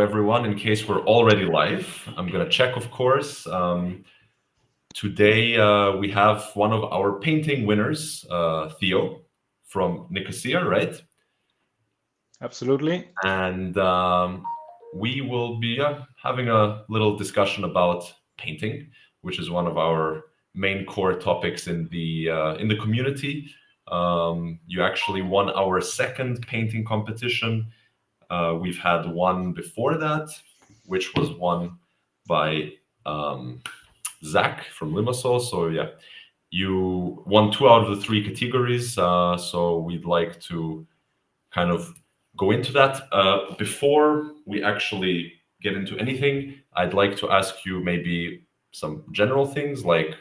everyone. In case we're already live, I'm gonna check, of course. Today we have one of our painting winners, Theo from Nicosia, right? Absolutely. And we will be having a little discussion about painting, which is one of our main core topics in the community. You actually won our second painting competition. We've had one before that, which was won by um, Zach from Limassol. So yeah, you won two out of the three categories. So we'd like to kind of go into that. Before we actually get into anything, I'd like to ask you maybe some general things like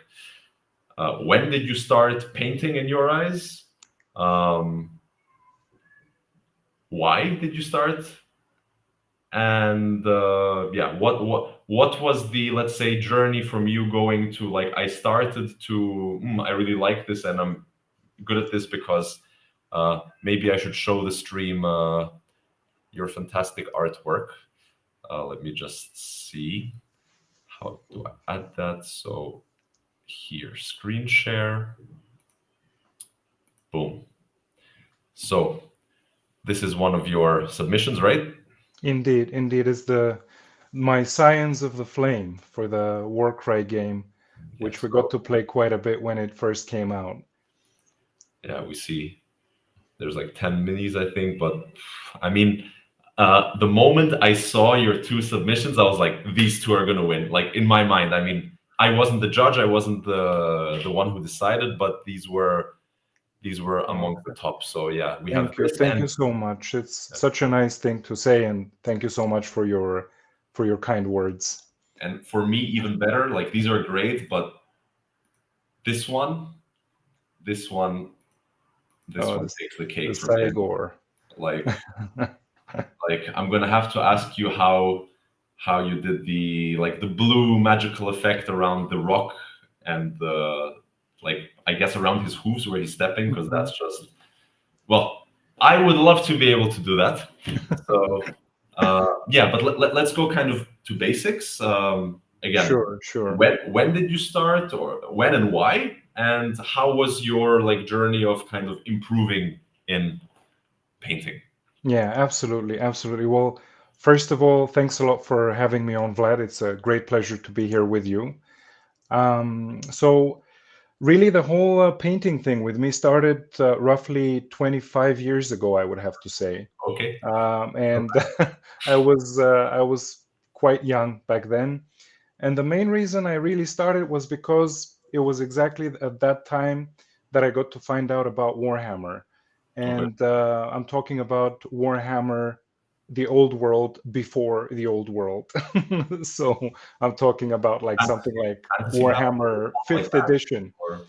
when did you start painting in your eyes? Um, why did you start? And yeah, what was the, let's say, journey from you going to like I started to I really like this and I'm good at this because maybe I should show the stream your fantastic artwork. Let me just see how do I add that. So here, screen share, boom. So this is one of your submissions, right? Indeed, is the my Science of the Flame for the Warcry game, which Yes. we got to play quite a bit when it first came out. Yeah, we see there's like 10 minis, I think. But I mean, the moment I saw your two submissions, I was like, these two are going to win. Like in my mind, I mean, I wasn't the judge, I wasn't the one who decided, but these were Oh, among the top. So yeah, we have this thank and you so much. It's such a nice thing to say, and thank you so much for your kind words. for me even better. Like these are great, but this one, this one, this Oh, one takes the the cake for me. Cygor. Like I'm gonna have to ask you how you did the like the blue magical effect around the rock and the like I guess around his hooves where he's stepping because Mhm. that's just well I would love to be able to do that. So yeah, but let's go kind of to basics. Again, Sure. when did you start or when and why and how was your like journey of kind of improving in painting? Yeah, absolutely. Well, first of all, thanks a lot for having me on, Vlad. It's a great pleasure to be here with you. So really, the whole painting thing with me started roughly 25 years ago, I would have to say. Okay. And I was quite young back then. And the main reason I really started was because it was exactly at that time that I got to find out about Warhammer. Okay. And I'm talking about Warhammer, the old world before the old world. So I'm talking about like something like Fantasy Warhammer battles like 5th that, edition. or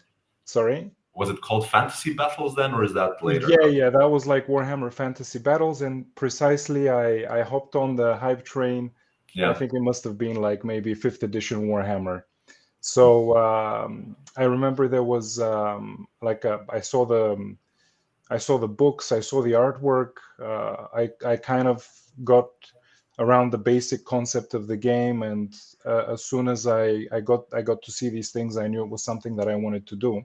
Sorry? was it called fantasy battles then, or is that later? Yeah, that was like Warhammer Fantasy Battles, and precisely I hopped on the hype train. I Yeah. think it must have been like maybe 5th edition Warhammer. So I remember there was like I saw the books, I saw the artwork. I kind of got around the basic concept of the game, and as soon as I got to see these things, I knew it was something that I wanted to do.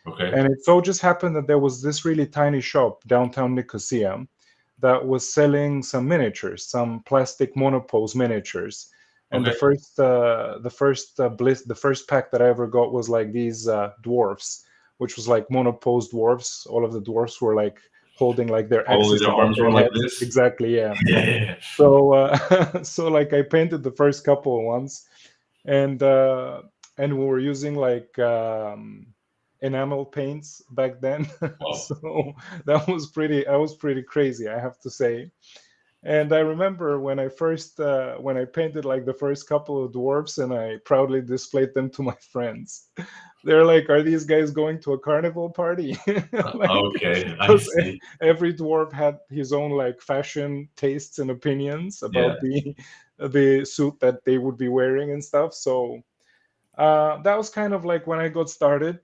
Okay. And it so just happened that there was this really tiny shop downtown Nicosia that was selling some miniatures, some plastic monopose miniatures. And Okay. the first pack that I ever got was like these dwarfs, which was like monopose dwarfs. All of the dwarfs were like holding like their Probably axes their above arms their were like heads. this. Exactly, yeah. Yeah. So so like I painted the first couple once, and and we were using like enamel paints back then. Wow. So that was pretty crazy, I have to say. And I remember when I painted like the first couple of dwarfs and I proudly displayed them to my friends. They're like, "Are these guys going to a carnival party?" Like, Okay, I because see. every dwarf had his own like fashion tastes and opinions Yeah. about the suit that they would be wearing and stuff. So that was kind of like when I got started,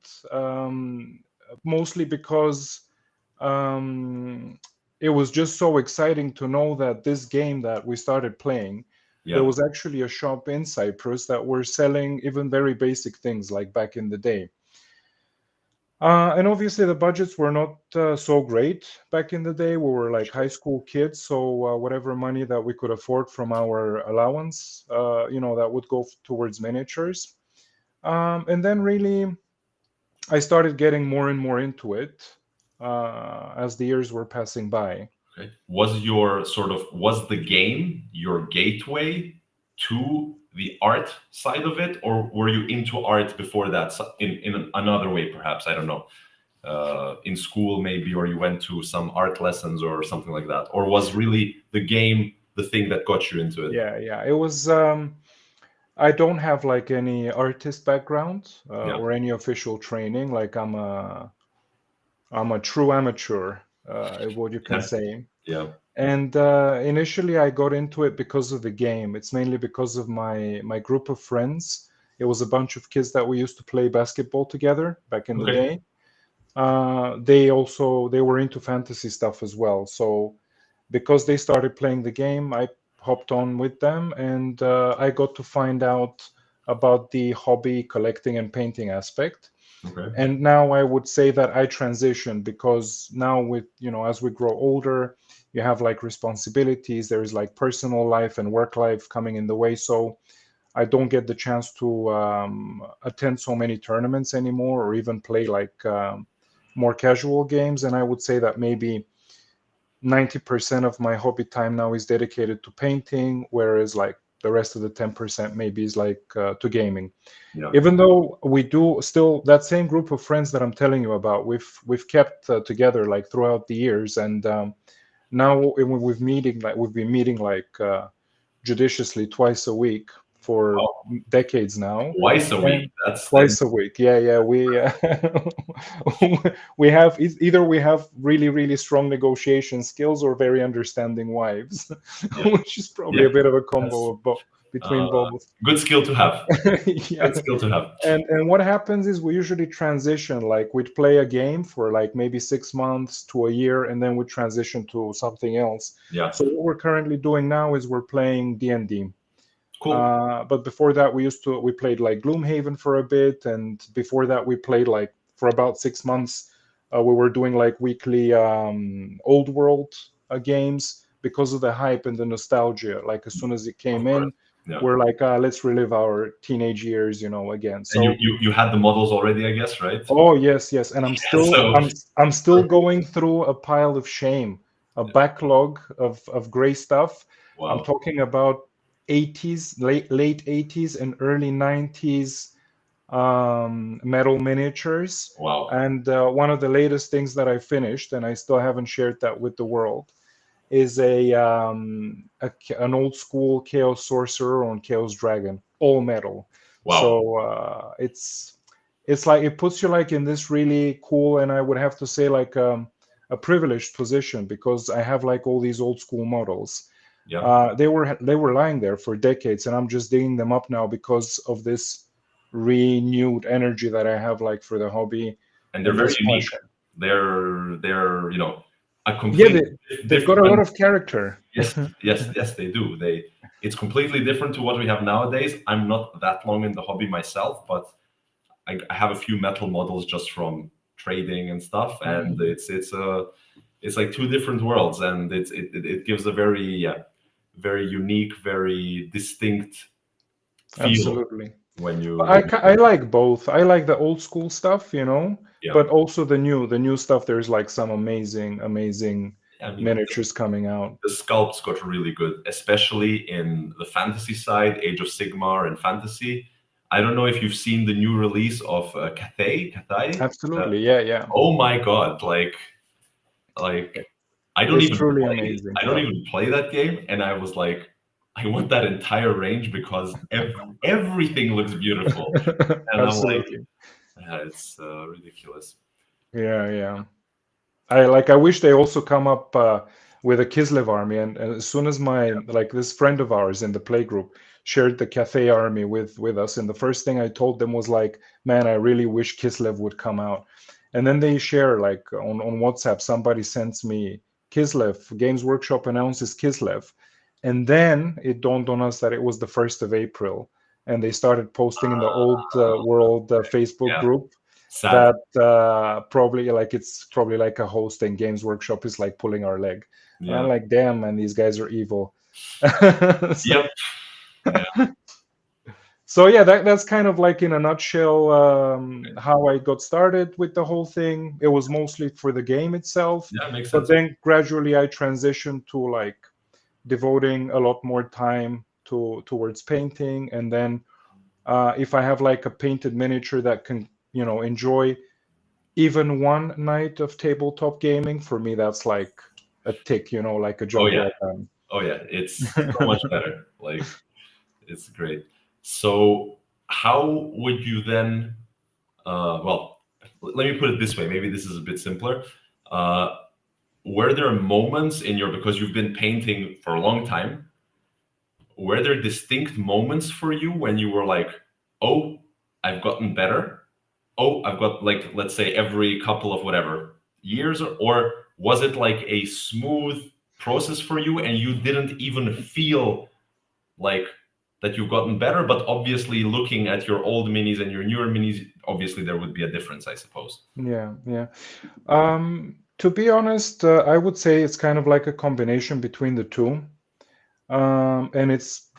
mostly because um, it was just so exciting to know that this game that we started playing, there Yeah. was actually a shop in Cyprus that were selling even very basic things like back in the day. And obviously, the budgets were not so great back in the day. We were like high school kids, so whatever money that we could afford from our allowance, that would go towards miniatures. And then really, I started getting more and more into it as the years were passing by. Okay. Was the game your gateway to the art side of it, or were you into art before that in another way, perhaps? I don't know. In school, maybe, or you went to some art lessons or something like that, or was really the game the thing that got you into it? Yeah, yeah. It was. I don't have like any artist background Yeah. or any official training. Like I'm a true amateur, what you can Yeah. say. Yeah. And initially, I got into it because of the game. It's mainly because of my group of friends. It was a bunch of kids that we used to play basketball together back in the Okay. day. They were into fantasy stuff as well. So because they started playing the game, I hopped on with them, and I got to find out about the hobby collecting and painting aspect. Okay. And now I would say that I transitioned because now with, as we grow older, you have like responsibilities. There is like personal life and work life coming in the way. So I don't get the chance to attend so many tournaments anymore or even play like more casual games. And I would say that maybe 90% of my hobby time now is dedicated to painting, whereas like the rest of the 10% maybe is like to gaming. Yeah. Even though we do still that same group of friends that I'm telling you about, we've kept together like throughout the years, and now we've been meeting like judiciously twice a week for Wow. decades now. Twice a week. And That's then. twice a week, yeah, we we have either we have really really strong negotiation skills or very understanding wives, Yeah. which is probably Yeah. a bit of a combo That's of both between uh, both. good skill to have. Yeah. Good skill to have. And what happens is we usually transition, like we'd play a game for like maybe 6 months to a year, and then we transition to something else. Yeah. So what we're currently doing now is we're playing D&D. Cool. But before that, we played like Gloomhaven for a bit, and before that, we played like for about 6 months. We were doing like weekly old world games because of the hype and the nostalgia. Like as soon as it Of came course. in, Yeah. we're like, let's relive our teenage years, again. And So, you had the models already, I guess, right? oh yes, yes, and I'm still So I'm still going through a pile of shame, a backlog of gray stuff. I'm wow. talking about 80s, late 80s and early 90s metal miniatures. Wow. And one of the latest things that I finished, and I still haven't shared that with the world, is an old school Chaos Sorcerer on Chaos Dragon, all metal. Wow. So it's like it puts you like in this really cool, and I would have to say like a privileged position because I have like all these old school models. Yeah. They were lying there for decades, and I'm just digging them up now because of this renewed energy that I have like for the hobby And they're and very this unique. passion. They're a Yeah, complete they've got a lot different. of character. Yes, yes, yes, they do. It's completely different to what we have nowadays. I'm not that long in the hobby myself, but I have a few metal models just from trading and stuff, and Mhm. it's like two different worlds, and it gives a very, yeah, very unique, very distinct feel Absolutely. when But you I like both. I like the old school stuff, yeah. but also the new stuff. There's like some amazing I mean, miniatures coming out. the sculpts got really good, especially in the fantasy side, Age of Sigmar and fantasy. I don't know if you've seen the new release of Cathay. Absolutely, yeah, yeah. Oh my god! Like It's truly amazing I don't stuff. even play that game, and I was like, I want that entire range because everything looks beautiful, and I'm like, Absolutely, yeah, it's ridiculous. yeah, yeah. I wish they also come up with a Kislev army, and as soon as this friend of ours in the playgroup shared the Cathay army with us, and the first thing I told them was like, man, I really wish Kislev would come out. And then they share like on WhatsApp, somebody sends me Kislev. Games Workshop announces Kislev, and then it dawned on us that it was the 1st of April, and they started posting in the old world Facebook Yeah, group sad. that probably like it's probably like a host, and Games Workshop is like pulling our leg. And I'm Yeah. like, damn, man, these guys are evil. So, Yep. Yeah. so yeah, that's kind of like in a nutshell how I got started with the whole thing. It was mostly for the game itself, Yeah, makes but sense. then gradually I transitioned to like devoting a lot more time towards painting. And then if I have like a painted miniature that can, enjoy even one night of tabletop gaming, for me that's like a tick, like a Oh job yeah. well done. Oh yeah. It's so much better. Like it's great. So how would you then well, let me put it this way. Maybe this is a bit simpler. Uh, were there moments in your, because you've been painting for a long time, were there distinct moments for you when you were like, oh, I've gotten better? Oh, I've got, like, let's say every couple of whatever years, or was it like a smooth process for you and you didn't even feel like that you've gotten better? But obviously, looking at your old minis and your newer minis, obviously there would be a difference, I suppose. Yeah, yeah. To be honest, I would say it's kind of like a combination between the two. And it's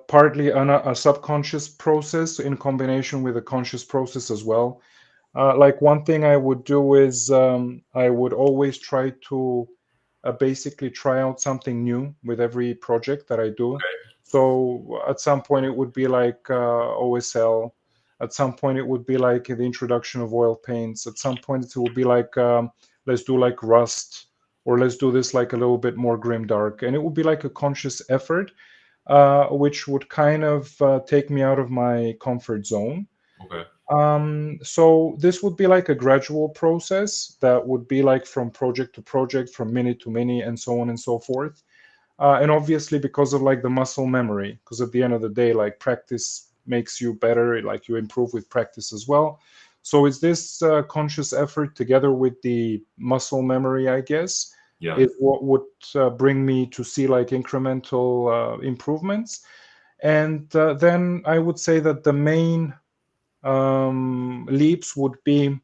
partly a subconscious process in combination with a conscious process as well. Like one thing I would do is I would always try to basically try out something new with every project that I do. So at some point it would be like OSL. At some point it would be like the introduction of oil paints. At some point it would be like let's do like Rust, or let's do this like a little bit more grim dark, and it would be like a conscious effort, which would kind of take me out of my comfort zone. Okay. So this would be like a gradual process that would be like from project to project, from mini to mini, and so on and so forth. And obviously because of like the muscle memory, because at the end of the day, like practice makes you better, like you improve with practice as well. So it's this conscious effort together with the muscle memory, I guess, Yeah. is what would bring me to see like incremental improvements. And then I would say that the main leaps would be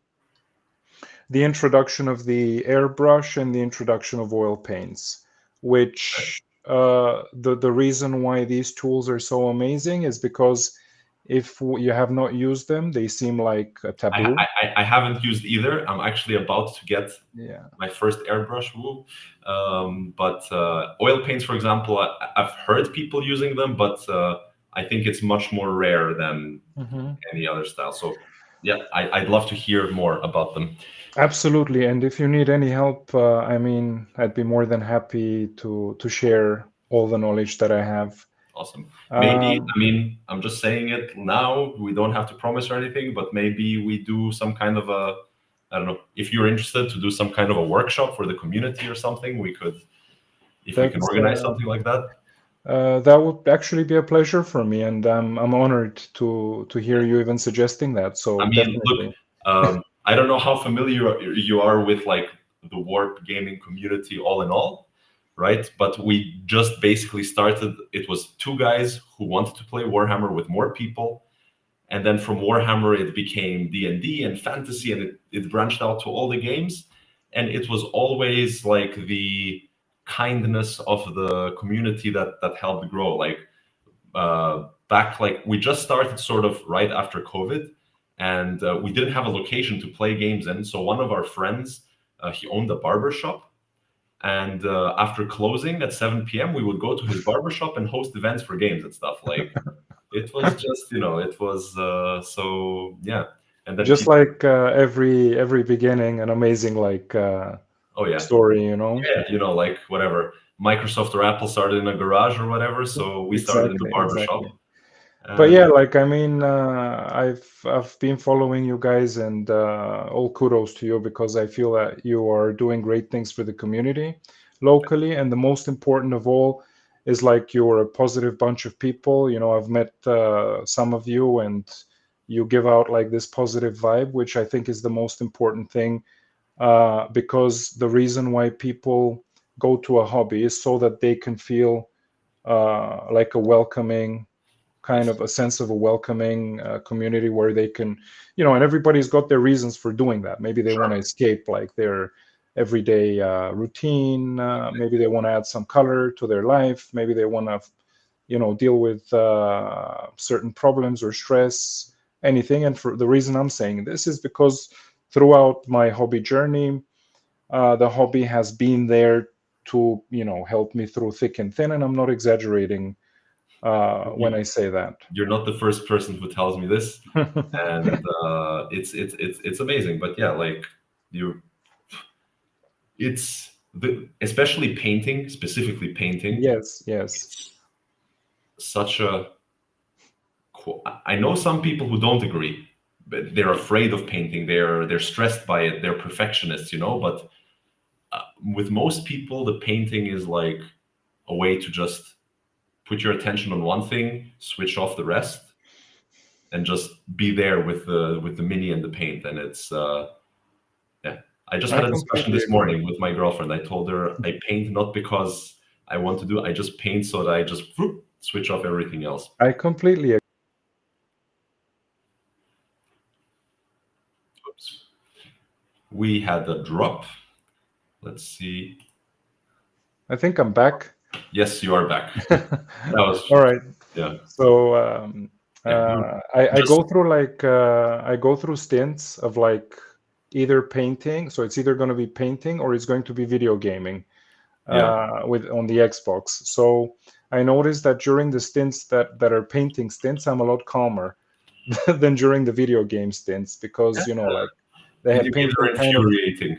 the introduction of the airbrush and the introduction of oil paints, which the reason why these tools are so amazing is because if you have not used them, they seem like a I, taboo. I haven't used either. I'm actually about to get Yeah. my first airbrush. Woo. But oil paints, for example, I've heard people using them, but I think it's much more rare than Mhm. any other style. So yeah, I'd love to hear more about them. Absolutely. And if you need any help, I mean, I'd be more than happy to share all the knowledge that I have. Awesome. Maybe, Um, I mean, I'm just saying it now. We don't have to promise or anything, but maybe we do some kind of a, I don't know, if you're interested to do some kind of a workshop for the community or something, we could, if we can that's organize something like that. that would actually be a pleasure for me, and I'm honored to hear you even suggesting that. I So mean, look, definitely. I don't know how familiar you are with like the Warp gaming community all in all, right? But we just basically started. It was two guys who wanted to play Warhammer with more people, and then from Warhammer it became D&D and fantasy, and it branched out to all the games. And it was always like the kindness of the community that helped grow. Like back, like we just started sort of right after COVID, and we didn't have a location to play games in. So one of our friends, he owned a barber shop, and after closing at 7 p.m., we would go to his barber shop and host events for games and stuff. Like it was just, it was so yeah. And then Just people, like every beginning, an amazing like oh yeah, story, you know. yeah, like whatever. Microsoft or Apple started in a garage or whatever, so we started in the Exactly, barber exactly. shop. But And yeah, like I mean, I've been following you guys, and all kudos to you, because I feel that you are doing great things for the community locally, and the most important of all is like you're a positive bunch of people. You know, I've met some of you, and you give out like this positive vibe, which I think is the most important thing, because the reason why people go to a hobby is so that they can feel like a welcoming kind of a sense of a welcoming community where they can, and everybody's got their reasons for doing that. Maybe they want to Sure. escape like their everyday routine. Maybe they want to add some color to their life. Maybe they want to, deal with certain problems or stress, anything. And for the reason I'm saying this is because throughout my hobby journey, the hobby has been there to, help me through thick and thin. And I'm not exaggerating when I say that. You're not the first person who tells me this, and it's amazing. But yeah, like you, it's especially painting, specifically painting. Yes, yes. It's such a. I know some people who don't agree, but they're afraid of painting. They're stressed by it. They're perfectionists, But with most people, the painting is like a way to just put your attention on one thing, switch off the rest, and just be there with the mini and the paint. And it's yeah. I just I had a discussion completely this agree. morning with my girlfriend. I told her I paint not because I want to do. I just paint so that I just switch off everything else. I completely agree. Oops. We had a drop. Let's see. I think I'm back. Yes, you are back. That was All right. yeah. So Yeah. I Just go through I go through stints of like either painting. So it's either going to be painting or it's going to be video gaming yeah. with on the Xbox. So I noticed that during the stints that are painting stints, I'm a lot calmer than during the video game stints because like they Video have games are painting kind of. infuriating.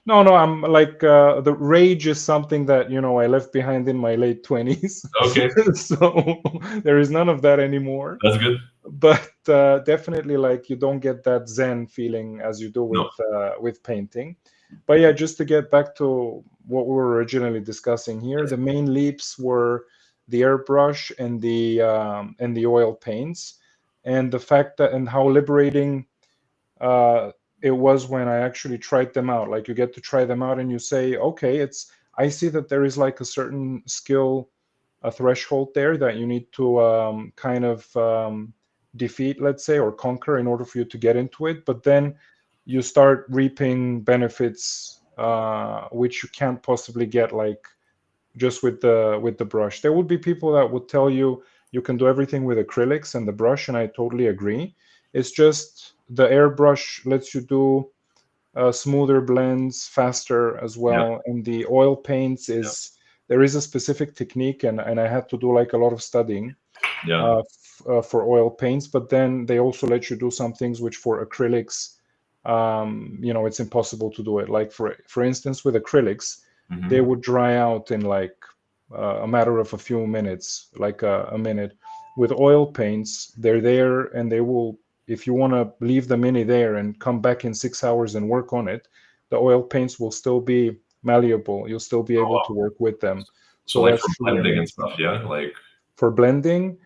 No, I'm like the rage is something that I left behind in my late 20s, Okay, so there is none of that anymore. that's good. But definitely, like you don't get that zen feeling as you do No. with painting. But yeah, just to get back to what we were originally discussing here, Yes. the main leaps were the airbrush and the oil paints, and the fact that and how liberating it was when I actually tried them out. Like you get to try them out and you say, okay, I see that there is like a certain skill, a threshold there that you need to kind of defeat, let's say, or conquer in order for you to get into it. But then you start reaping benefits which you can't possibly get like just with the brush. There would be people that would tell you you can do everything with acrylics and the brush, and I totally agree. It's just the airbrush lets you do smoother blends faster as Yeah. well, and the oil paints Yeah. is there is a specific technique, and I had to do like a lot of studying Yeah. for oil paints. But then they also let you do some things which for acrylics, it's impossible to do it. Like for instance, with acrylics, they Hmm. would dry out in like a matter of a few minutes, like a minute. With oil paints, they're there and they will, if you want to leave the mini there and come back in 6 hours and work on it, the oil paints will still be malleable. You'll still be Oh able to wow. work with them. So So like that's for truly blending and amazing. stuff, yeah. Like For blending,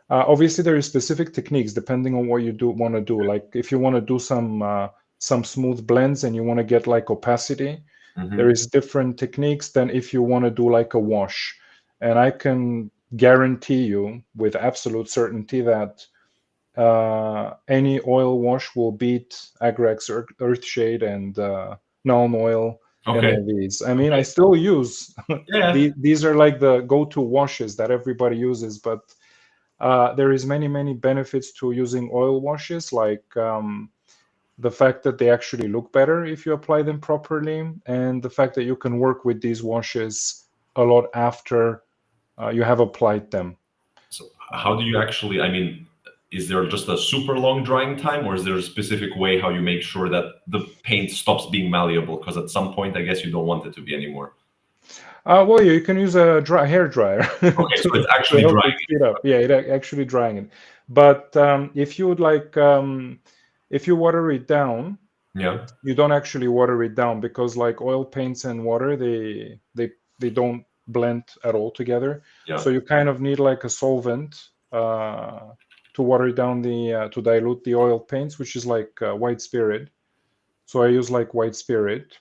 obviously there is specific techniques depending on what you do want to do. Like if you want to do some smooth blends and you want to get like opacity, there hmm is different techniques than if you want to do like a wash. And I can guarantee you with absolute certainty that any oil wash will beat Agrax Earthshade and Nuln Oil, any okay. of these. I mean, I Okay. still use Yeah. these are like the go-to washes that everybody uses, but there is many benefits to using oil washes, like the fact that they actually look better if you apply them properly, and the fact that you can work with these washes a lot after you have applied them. So how Uh, do you actually, I mean, is there just a super long drying time, or is there a specific way how you make sure that the paint stops being malleable? Because at some point, I guess you don't want it to be anymore. well, yeah, you can use a hair dryer Okay, so it's to actually help drying it speed up. Yeah, actually drying it. But if you would like, if you water it down, it. Yeah. you don't actually water it down because like oil paints and water, they don't blend at all together. Yeah. So you kind of need like a solvent to water down the to dilute the oil paints, which is like white spirit. So I use like white spirit.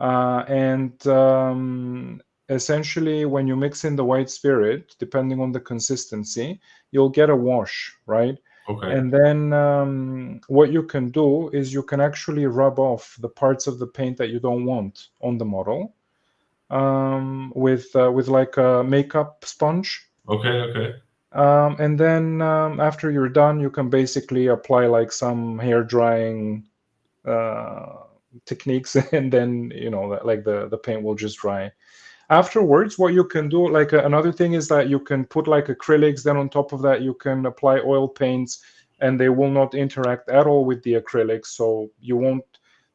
And essentially, when you mix in the white spirit, depending on the consistency, you'll get a wash, right? Okay. And then what you can do is you can actually rub off the parts of the paint that you don't want on the model with like a makeup sponge. Okay. Okay. And then after you're done, you can basically apply like some hair drying uh, techniques, and then like the paint will just dry. Afterwards, what you can do, like another thing is that you can put like acrylics. Then on top of that, you can apply oil paints, and they will not interact at all with the acrylics. So you won't.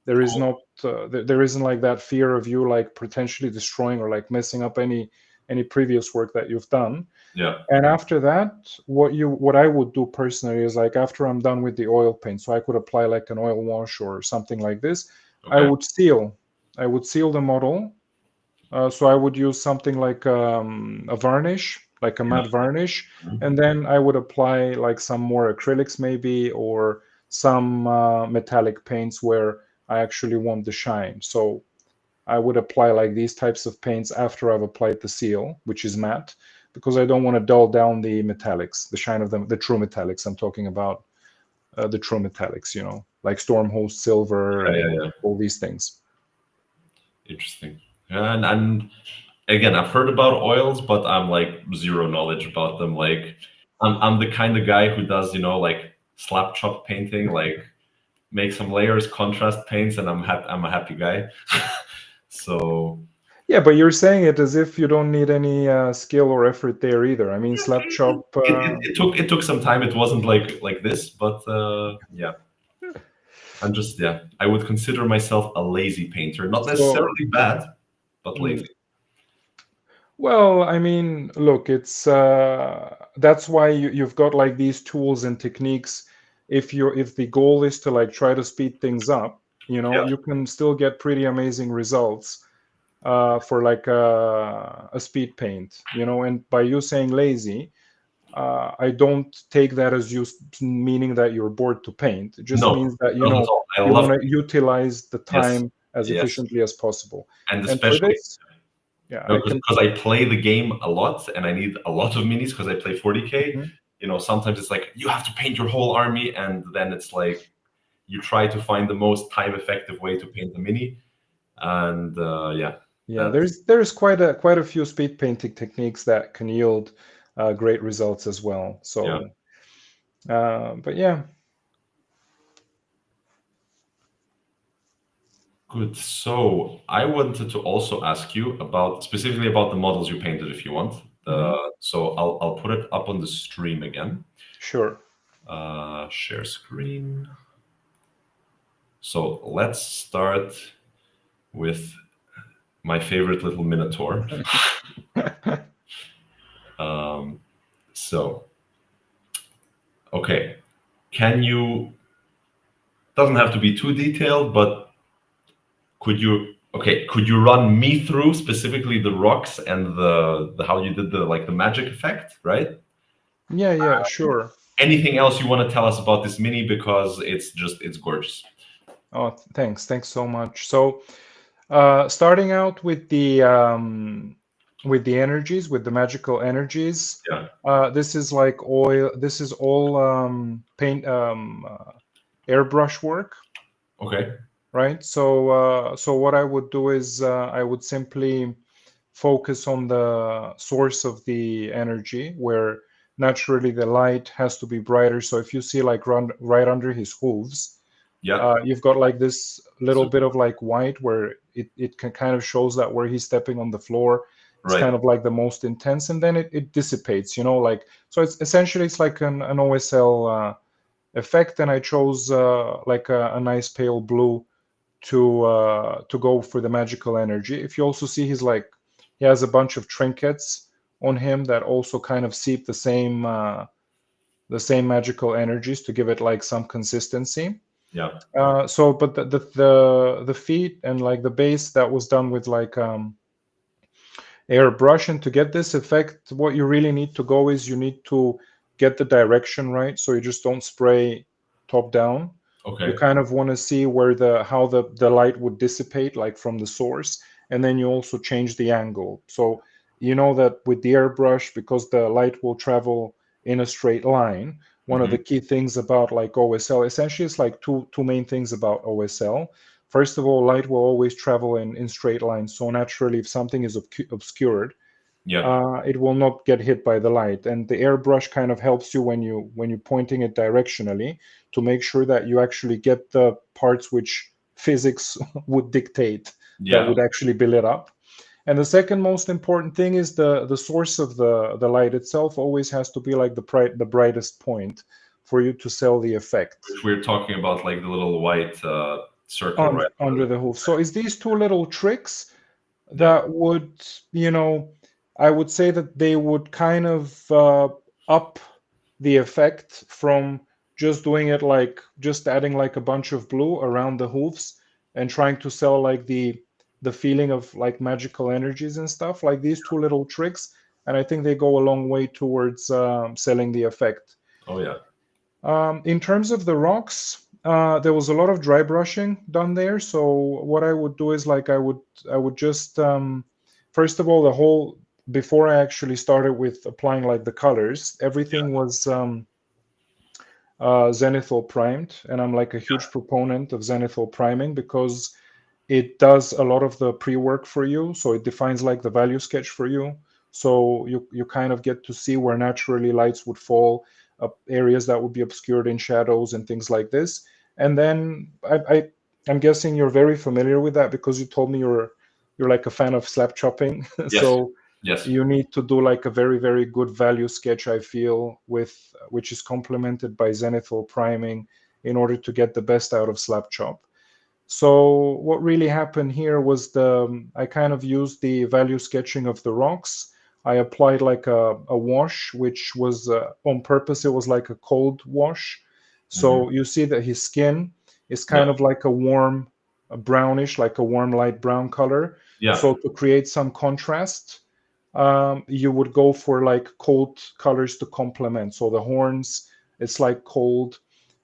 There is Cool. not. There isn't like that fear of you like potentially destroying or like messing up any previous work that you've done. Yeah. And after that, what I would do personally is like after I'm done with the oil paint, so I could apply like an oil wash or something like this. I Okay. would seal. I would seal the model. So I would use something like a varnish, like a Yeah. matte varnish, Mhm. and then I would apply like some more acrylics maybe, or some metallic paints where I actually want the shine. So I would apply like these types of paints after I've applied the seal, which is matte, because I don't want to dull down the metallics, the shine of them, the true metallics. I'm talking about the true metallics, like Stormhost silver Yeah. Yeah. and Yeah. all these things. Interesting. Yeah, and again, I've heard about oils, but I'm like zero knowledge about them. Like, I'm the kind of guy who does, like slap chop painting, like make some layers, contrast paints, and I'm a happy guy. So Yeah, but you're saying it as if you don't need any skill or effort there either. I mean, slap chop. it took some time. It wasn't like this, but yeah, I would consider myself a lazy painter, not So, necessarily bad, but mm, lazy. well, I mean, look, it's that's why you've got like these tools and techniques. If the goal is to like try to speed things up, Yeah. you can still get pretty amazing results for like a speed paint, and by you saying lazy, I don't take that as you meaning that you're bored to paint. It just No, means that not at all. I you love want to utilize the yes, time as yes, efficiently as possible. and And for especially this, yeah, no, I because can. I play the game a lot and I need a lot of minis because I play 40K. Mhm. Sometimes it's like you have to paint your whole army, and then it's like you try to find the most time effective way to paint the mini, and yeah, Yeah, that's there's quite a few speed painting techniques that can yield great results as well. yeah. So, but yeah, Good. So I wanted to also ask you about specifically about the models you painted, if you want. mhm, So I'll put it up on the stream again. sure. Share screen. So let's start with my favorite little minotaur. Um, so okay, can you? Doesn't have to be too detailed, but could you? Okay, could you run me through specifically the rocks and the how you did the magic effect, right? Yeah, yeah, sure. Anything else you want to tell us about this mini because it's gorgeous. Oh, thanks so much. So, starting out with the energies, with the magical energies, Yeah. this is like oil. This is all paint airbrush work, Okay. right? So what I would do is I would simply focus on the source of the energy, where naturally the light has to be brighter. So if you see like right under his hooves, Yeah. you've got like this little So, bit of like white where it can kind of shows that where he's stepping on the floor is right. kind of like the most intense, and then it dissipates, like, so it's essentially it's like an OSL effect. And I chose like a nice pale blue to go for the magical energy. If you also see, he has a bunch of trinkets on him that also kind of seep the same magical energies to give it like some consistency. Yeah. So, but the feet and like the base, that was done with like airbrush. And to get this effect, what you really need to go is you need to get the direction right. So you just don't spray top down. You Okay. kind of want to see where how the light would dissipate, like from the source, and then you also change the angle. So you know that with the airbrush, because the light will travel in a straight line, one of Hmm. the key things about like OSL, essentially it's like two main things about OSL. First of all, light will always travel in straight lines. So naturally, if something is obscured, Yeah. it will not get hit by the light. And the airbrush kind of helps you when you're pointing it directionally to make sure that you actually get the parts which physics would dictate that Yeah. would actually be lit up. And the second most important thing is the source of the light itself always has to be like the brightest point for you to sell the effect Which we're talking about, like the little white circle, right? under the hoof. So it's these two little tricks Yeah. that would, you know, I would say that they would kind of up the effect from just doing it like just adding like a bunch of blue around the hooves and trying to sell like the feeling of like magical energies and stuff, like these two little tricks. And I think they go a long way towards selling the effect. Oh yeah. In terms of the rocks, there was a lot of dry brushing done there. So what I would do is like I would just first of all the whole before I actually started with applying like the colors, everything was zenithal primed, and I'm like a huge proponent of zenithal priming because it does a lot of the pre-work for you. So it defines like the value sketch for you. So you kind of get to see where naturally lights would fall, areas that would be obscured in shadows and things like this. And then I'm guessing you're very familiar with that because you told me you're like a fan of slap chopping. Yes. So Yes. you need to do like a very, very good value sketch, I feel, with which is complemented by zenithal priming in order to get the best out of slap chop. So what really happened here was I kind of used the value sketching of the rocks. I applied like a wash, which was on purpose. It was like a cold wash. Hmm. So you see that his skin is Yeah. kind of like a brownish, like a warm light brown color. Yeah. So to create some contrast, you would go for like cold colors to complement. So the horns, it's like cold,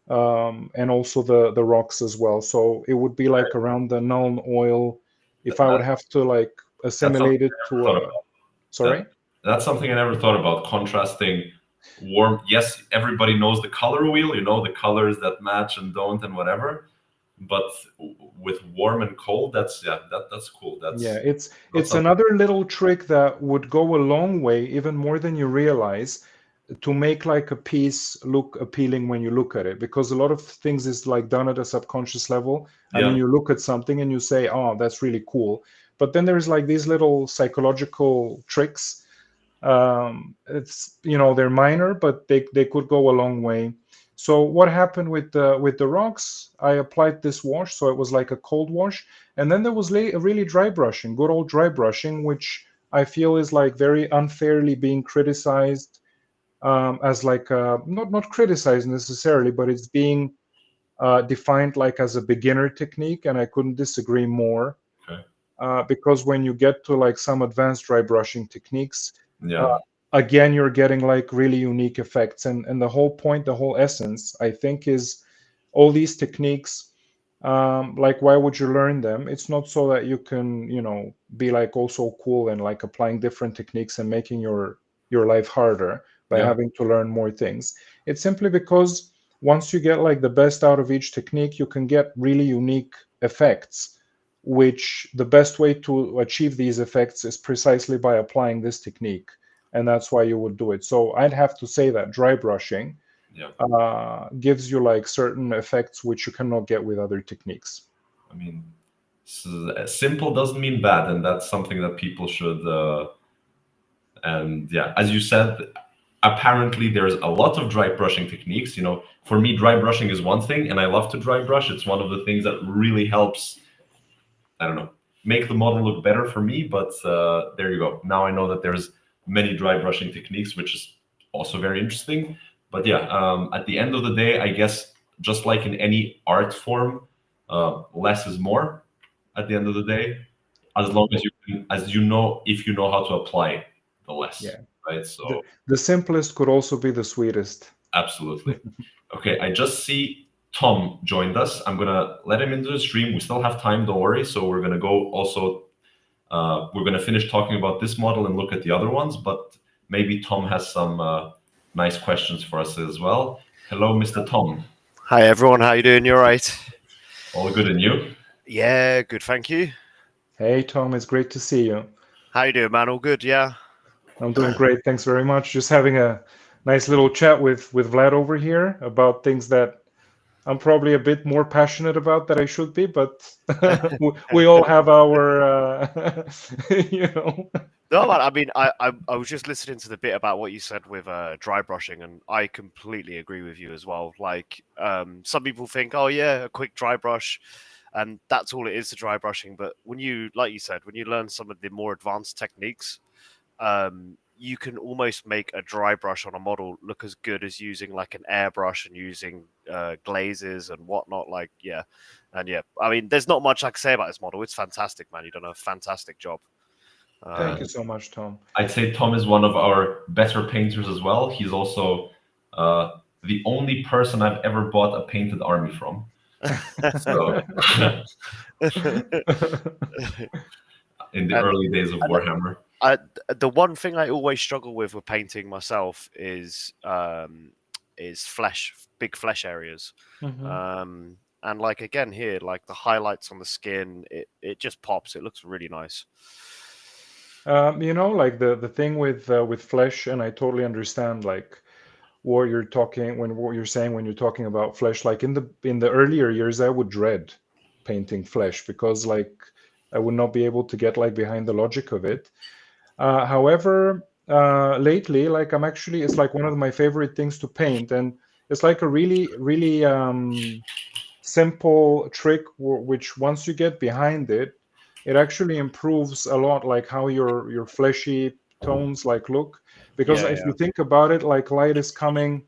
and also the rocks as well. So it would be like around the null oil. That, If I would that, have to like that's something assimilate it I never to thought a, about. That sorry. that's something I never thought about. Contrasting warm. Yes, everybody knows the color wheel. You know the colors that match and don't and whatever. But with warm and cold, that's yeah. That's cool. Yeah, That's not it's something. another little trick that would go a long way, even more than you realize, to make like a piece look appealing when you look at it. Because a lot of things is like done at a subconscious level. I mean, Yeah. you look at something and you say, "Oh, that's really cool," but then there's like these little psychological tricks. It's, they're minor, but they could go a long way. So what happened with the rocks? I applied this wash, so it was like a cold wash, and then there was really dry brushing, good old dry brushing, which I feel is like very unfairly being criticized, as like not criticized necessarily, but it's being defined like as a beginner technique, and I couldn't disagree more. Okay. Because when you get to like some advanced dry brushing techniques, uh, Yeah. again you're getting like really unique effects, and the whole point, the whole essence, I think, is all these techniques. Like, why would you learn them? It's not so that you can, be like also cool and like applying different techniques and making your life harder by Yeah. having to learn more things. It's simply because once you get like the best out of each technique, you can get really unique effects, which the best way to achieve these effects is precisely by applying this technique. And that's why you would do it. So I'd have to say that dry brushing Yeah. gives you like certain effects which you cannot get with other techniques. I mean, simple doesn't mean bad, and that's something that people should. And yeah, as you said, apparently there's a lot of dry brushing techniques. For me, dry brushing is one thing, and I love to dry brush. It's one of the things that really helps. I don't know, make the model look better for me. But there you go. Now I know that there's many dry brushing techniques, which is also very interesting. But yeah, at the end of the day, I guess just like in any art form, less is more. At the end of the day, as long as if you know how to apply the less, Yeah. right? The, So the simplest could also be the sweetest. absolutely. Okay, I just see. Tom joined us. I'm gonna let him into the stream. We still have time, don't worry. So we're gonna go also. We're gonna finish talking about this model and look at the other ones, but maybe Tom has some nice questions for us as well. Hello, Mr. Tom. Hi everyone, how you doing? You all right? All good, and you? Yeah, good, thank you. Hey, Tom, it's great to see you. How you doing, man? All good, yeah? I'm doing great. Thanks very much. Just having a nice little chat with Vlad over here about things that I'm probably a bit more passionate about that I should be, but we all have our, you know. No, man, I mean, I was just listening to the bit about what you said with dry brushing, and I completely agree with you as well. Like, some people think, oh yeah, a quick dry brush, and that's all it is to dry brushing. But when you, like you said, when you learn some of the more advanced techniques, you can almost make a dry brush on a model look as good as using like an airbrush and using glazes and whatnot. Like, yeah, and yeah, I mean, there's not much I can say about this model. It's fantastic, man. You've done a fantastic job. Thank you so much, Tom. I'd say Tom is one of our better painters as well. He's also the only person I've ever bought a painted army from. So, in the early days of Warhammer. The one thing I always struggle with painting myself is flesh, big flesh areas. Mhm. And like again here, like the highlights on the skin, it just pops. It looks really nice. You know, like the thing with flesh, and I totally understand like what you're talking when what you're saying when you're talking about flesh. Like in the earlier years, I would dread painting flesh because like I would not be able to get like behind the logic of it. However, lately, like I'm actually, it's like one of my favorite things to paint, and it's like a really simple trick which once you get behind it, it actually improves a lot, like how your fleshy tones like look. Because Yeah, if yeah, you think about it, like light is coming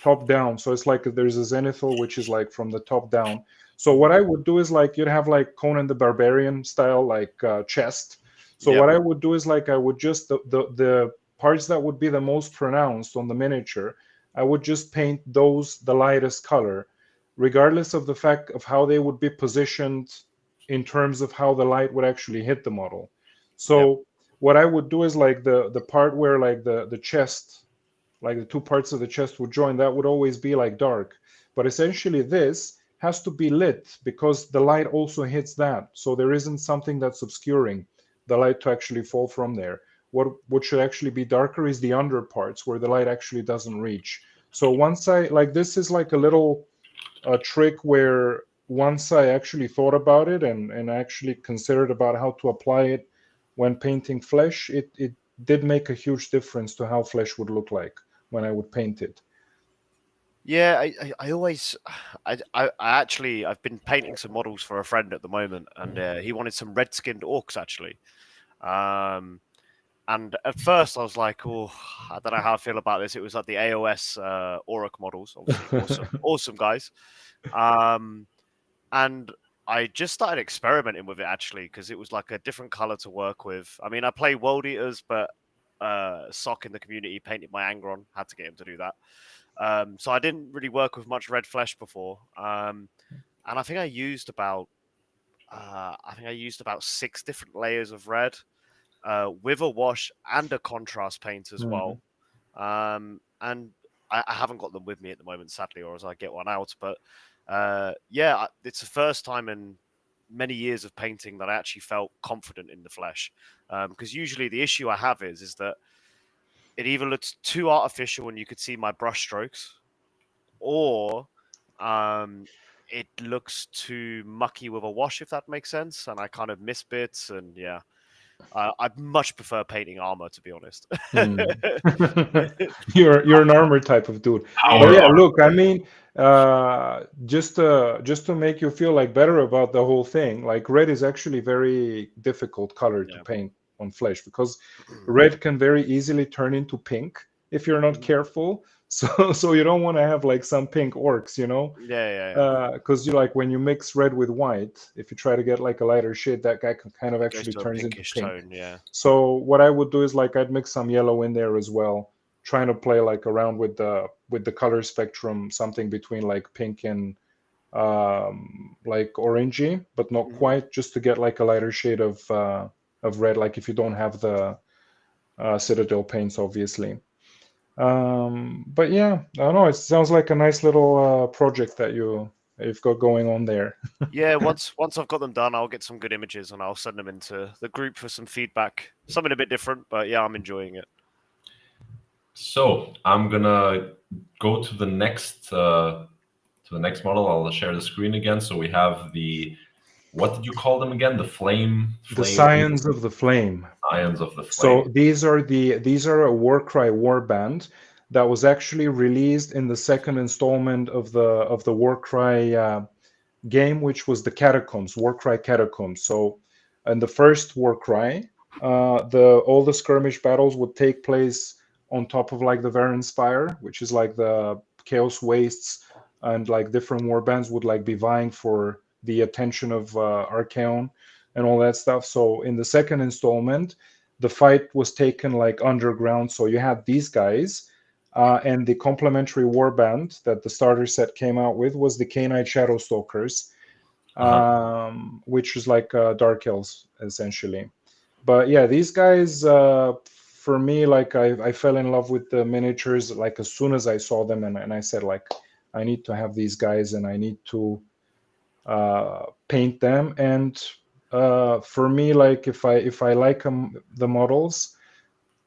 top down, so it's like there's a zenithal which is like from the top down. So what I would do is like you'd have like Conan the Barbarian style like chest. So yep, what I would do is like I would just the parts that would be the most pronounced on the miniature, I would just paint those the lightest color, regardless of the fact of how they would be positioned in terms of how the light would actually hit the model. yep. So what I would do is like the part where like the chest, like the two parts of the chest would join, that would always be like dark. But essentially this has to be lit because the light also hits that. So there isn't something that's obscuring the light to actually fall from there. What should actually be darker is the under parts where the light actually doesn't reach. So once I like this is like a little trick where once I actually thought about it and actually considered about how to apply it when painting flesh, it did make a huge difference to how flesh would look like when I would paint it. Yeah, I always, I actually, I've been painting some models for a friend at the moment, and he wanted some red-skinned orcs actually. Um, and at first I was like, oh, I don't know how I feel about this. It was like the AOS Auric models, obviously awesome guys. And I just started experimenting with it actually because it was like a different color to work with. I mean, I play World Eaters, but Sock in the community painted my Angron, had to get him to do that. So I didn't really work with much red flesh before, and I think I used about 6 different layers of red with a wash and a contrast paint as well. And I haven't got them with me at the moment, sadly, or as I get one out. But yeah, it's the first time in many years of painting that I actually felt confident in the flesh. Because usually the issue I have is that it either looks too artificial and you could see my brush strokes, or it looks too mucky with a wash, if that makes sense, and I kind of miss bits. And yeah, I'd much prefer painting armor, to be honest. You're an armor type of dude. But Our yeah, look, I mean, just to make you feel like better about the whole thing, like red is actually very difficult color to Yeah. paint on flesh because red can very easily turn into pink if you're not careful. So you don't want to have like some pink orcs, you know? Yeah. Because you like when you mix red with white, if you try to get like a lighter shade, that guy kind of It goes actually to a turns into pinkish pink. tone. Yeah. So what I would do is like I'd mix some yellow in there as well, trying to play like around with the color spectrum, something between like pink like orangey, but not Mhm. quite, just to get like a lighter shade of red, like if you don't have the Citadel paints, obviously. But yeah, I don't know. It sounds like a nice little project that you've got going on there. Yeah, once I've got them done, I'll get some good images and I'll send them into the group for some feedback. Something a bit different, but yeah, I'm enjoying it. So I'm gonna go to the next model. I'll share the screen again. So we have the, what did you call them again? The The flame Scions of the Flame. Scions of the So Flame. these are a Warcry warband that was actually released in the second installment of the Warcry game, which was the Catacombs, Warcry Catacombs. So in the first Warcry, the all the skirmish battles would take place on top of like the Varen Spire, which is like the Chaos Wastes, and like different warbands would like be vying for the attention of Archaon and all that stuff. So in the second installment, the fight was taken like underground. So you had these guys. And the complementary warband that the starter set came out with was the Khainite Shadowstalkers, which is like Dark Elves essentially. But yeah, these guys, for me, like I fell in love with the miniatures like as soon as I saw them, and I said like I need to have these guys and I need to paint them. And for me, like if I like the models,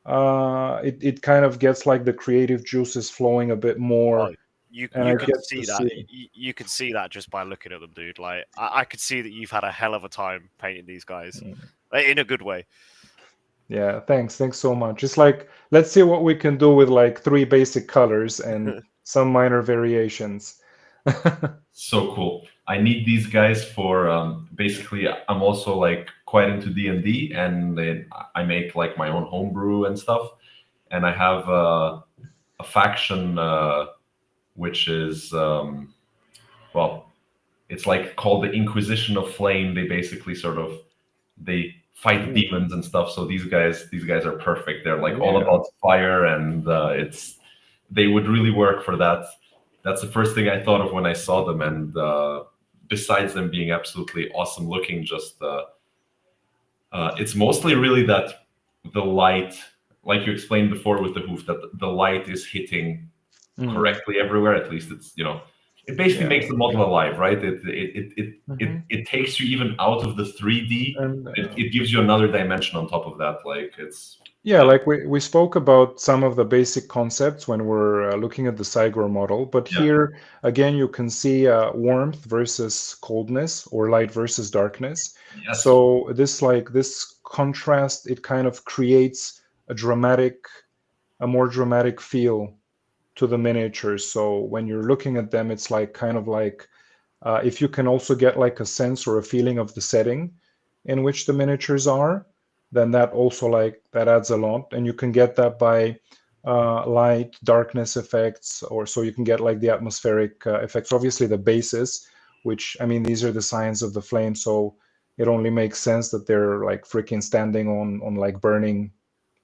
it kind of gets like the creative juices flowing a bit Oh, more, you and you I can get to see that. see. You can see that just by looking at them, dude. Like I could see that you've had a hell of a time painting these guys, in a good way. Yeah, thanks so much. It's like, let's see what we can do with like three basic colors and some minor variations. So cool. I need these guys for basically. I'm also like quite into D&D, and then I make like my own homebrew and stuff. And I have a faction which is well, it's like called the Inquisition of Flame. They basically sort of they fight Ooh, demons and stuff. So these guys are perfect. They're like all yeah. about fire, and they would really work for that. That's the first thing I thought of when I saw them. And besides them being absolutely awesome looking, just it's mostly really that the light, like you explained before with the hoof, that the light is hitting Mm, correctly everywhere. At least it's it basically yeah. makes the model alive, right? It Hmm. it takes you even out of the 3D. And It gives you another dimension on top of that. Like it's yeah, yeah, like we spoke about some of the basic concepts when we're looking at the Cygor model, but yeah, here again you can see warmth versus coldness or light versus darkness. yes, So this contrast, it kind of creates a more dramatic feel to the miniatures. So when you're looking at them, it's like kind of like if you can also get like a sense or a feeling of the setting in which the miniatures are, then that also like that adds a lot. And you can get that by light, darkness effects, or so you can get like the atmospheric effects. Obviously, the bases, which I mean, these are the signs of the flame, so it only makes sense that they're like freaking standing on like burning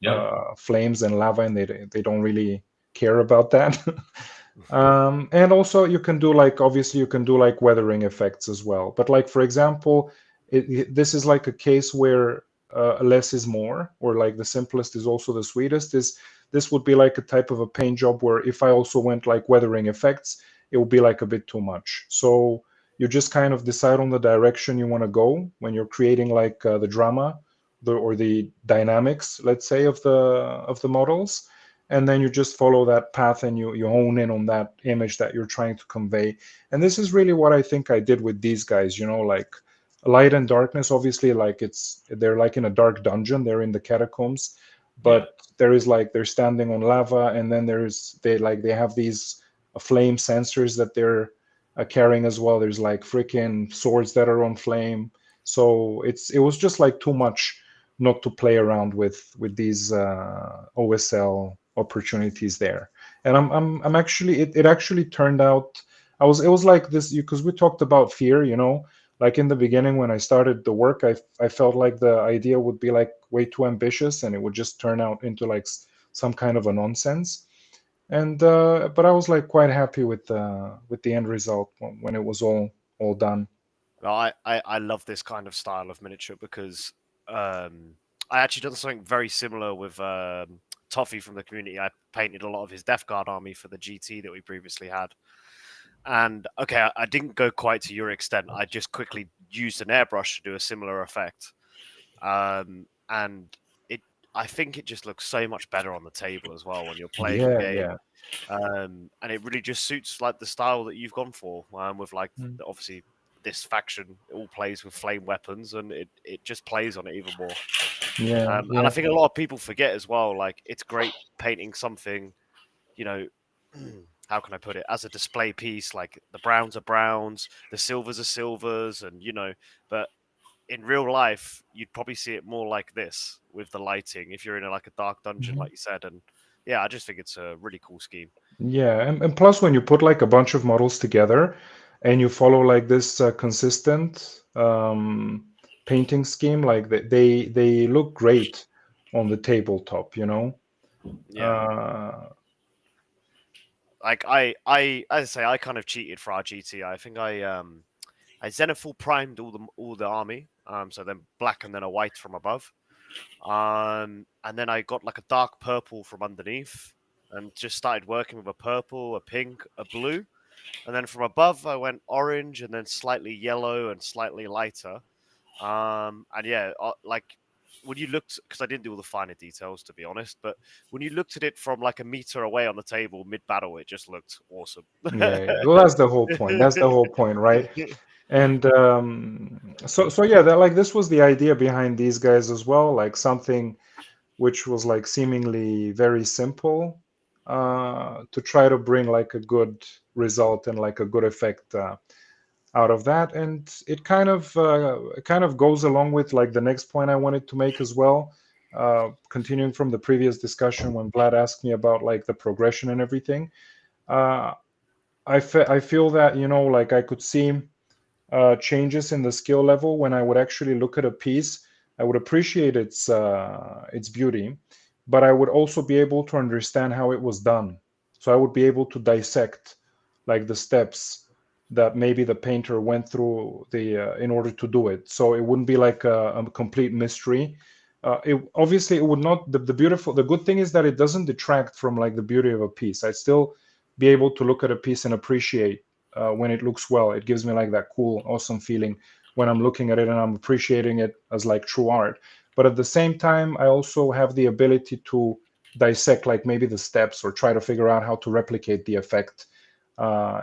yeah, flames and lava, and they don't really care about that. And also you can do like obviously you can do like weathering effects as well. But like for example, this is like a case where less is more, or like the simplest is also the sweetest. Is this would be like a type of a paint job where if I also went like weathering effects, it would be like a bit too much. So you just kind of decide on the direction you want to go when you're creating like the drama, or the dynamics, let's say, of the models, and then you just follow that path and you hone in on that image that you're trying to convey. And this is really what I think I did with these guys, like light and darkness. Obviously, like they're like in a dark dungeon, they're in the catacombs, yeah, but there is like they're standing on lava, and then they have these flame sensors that they're carrying as well. There's like freaking swords that are on flame. So it was just like too much not to play around with these OSL opportunities there. And I'm actually it actually turned out. It was like this because we talked about fear, like in the beginning when I started the work, I felt like the idea would be like way too ambitious and it would just turn out into like some kind of a nonsense. And but I was like quite happy with the end result when it was all done. Well, I love this kind of style of miniature because I actually done something very similar with Toffee from the community. I painted a lot of his Death Guard army for the GT that we previously had. And okay, I didn't go quite to your extent. I just quickly used an airbrush to do a similar effect. And I think it just looks so much better on the table as well when you're playing the Yeah, game. yeah. And it really just suits like the style that you've gone for. With like Mm. obviously this faction all plays with flame weapons, and it just plays on it even more. Yeah, And yeah. I think a lot of people forget as well. Like it's great painting something, you know. How can I put it? As a display piece, like the browns are browns, the silvers are silvers, and but in real life, you'd probably see it more like this with the lighting if you're in like a dark dungeon, Mhm. like you said. And yeah, I just think it's a really cool scheme. Yeah, and plus when you put like a bunch of models together and you follow like this consistent painting scheme, like they look great on the tabletop, you know. Yeah, Uh, like I as I say, I kind of cheated for our GT. I think I Zenithal primed all the army, so then black and then a white from above, and then I got like a dark purple from underneath, and just started working with a purple, a pink, a blue. And then from above, I went orange and then slightly yellow and slightly lighter. And yeah, like when you looked, because I didn't do all the finer details to be honest, but when you looked at it from like a meter away on the table mid battle, it just looked awesome. yeah, yeah. Well, that's the whole point. That's the whole point, right? And so yeah, that like this was the idea behind these guys as well, like something which was like seemingly very simple to try to bring like a good result and like a good effect out of that. And it kind of goes along with like the next point I wanted to make as well, continuing from the previous discussion when Vlad asked me about like the progression and everything. uh, I feel that, you know, like I could see changes in the skill level when I would actually look at a piece. I would appreciate its beauty, but I would also be able to understand how it was done. So I would be able to dissect like the steps that maybe the painter went through the in order to do it. So it wouldn't be like a complete mystery. Obviously it would not. The good thing is that it doesn't detract from like the beauty of a piece. I'd still be able to look at a piece and appreciate when it looks well. It gives me like that cool, awesome feeling when I'm looking at it and I'm appreciating it as like true art. But at the same time, I also have the ability to dissect like maybe the steps or try to figure out how to replicate the effect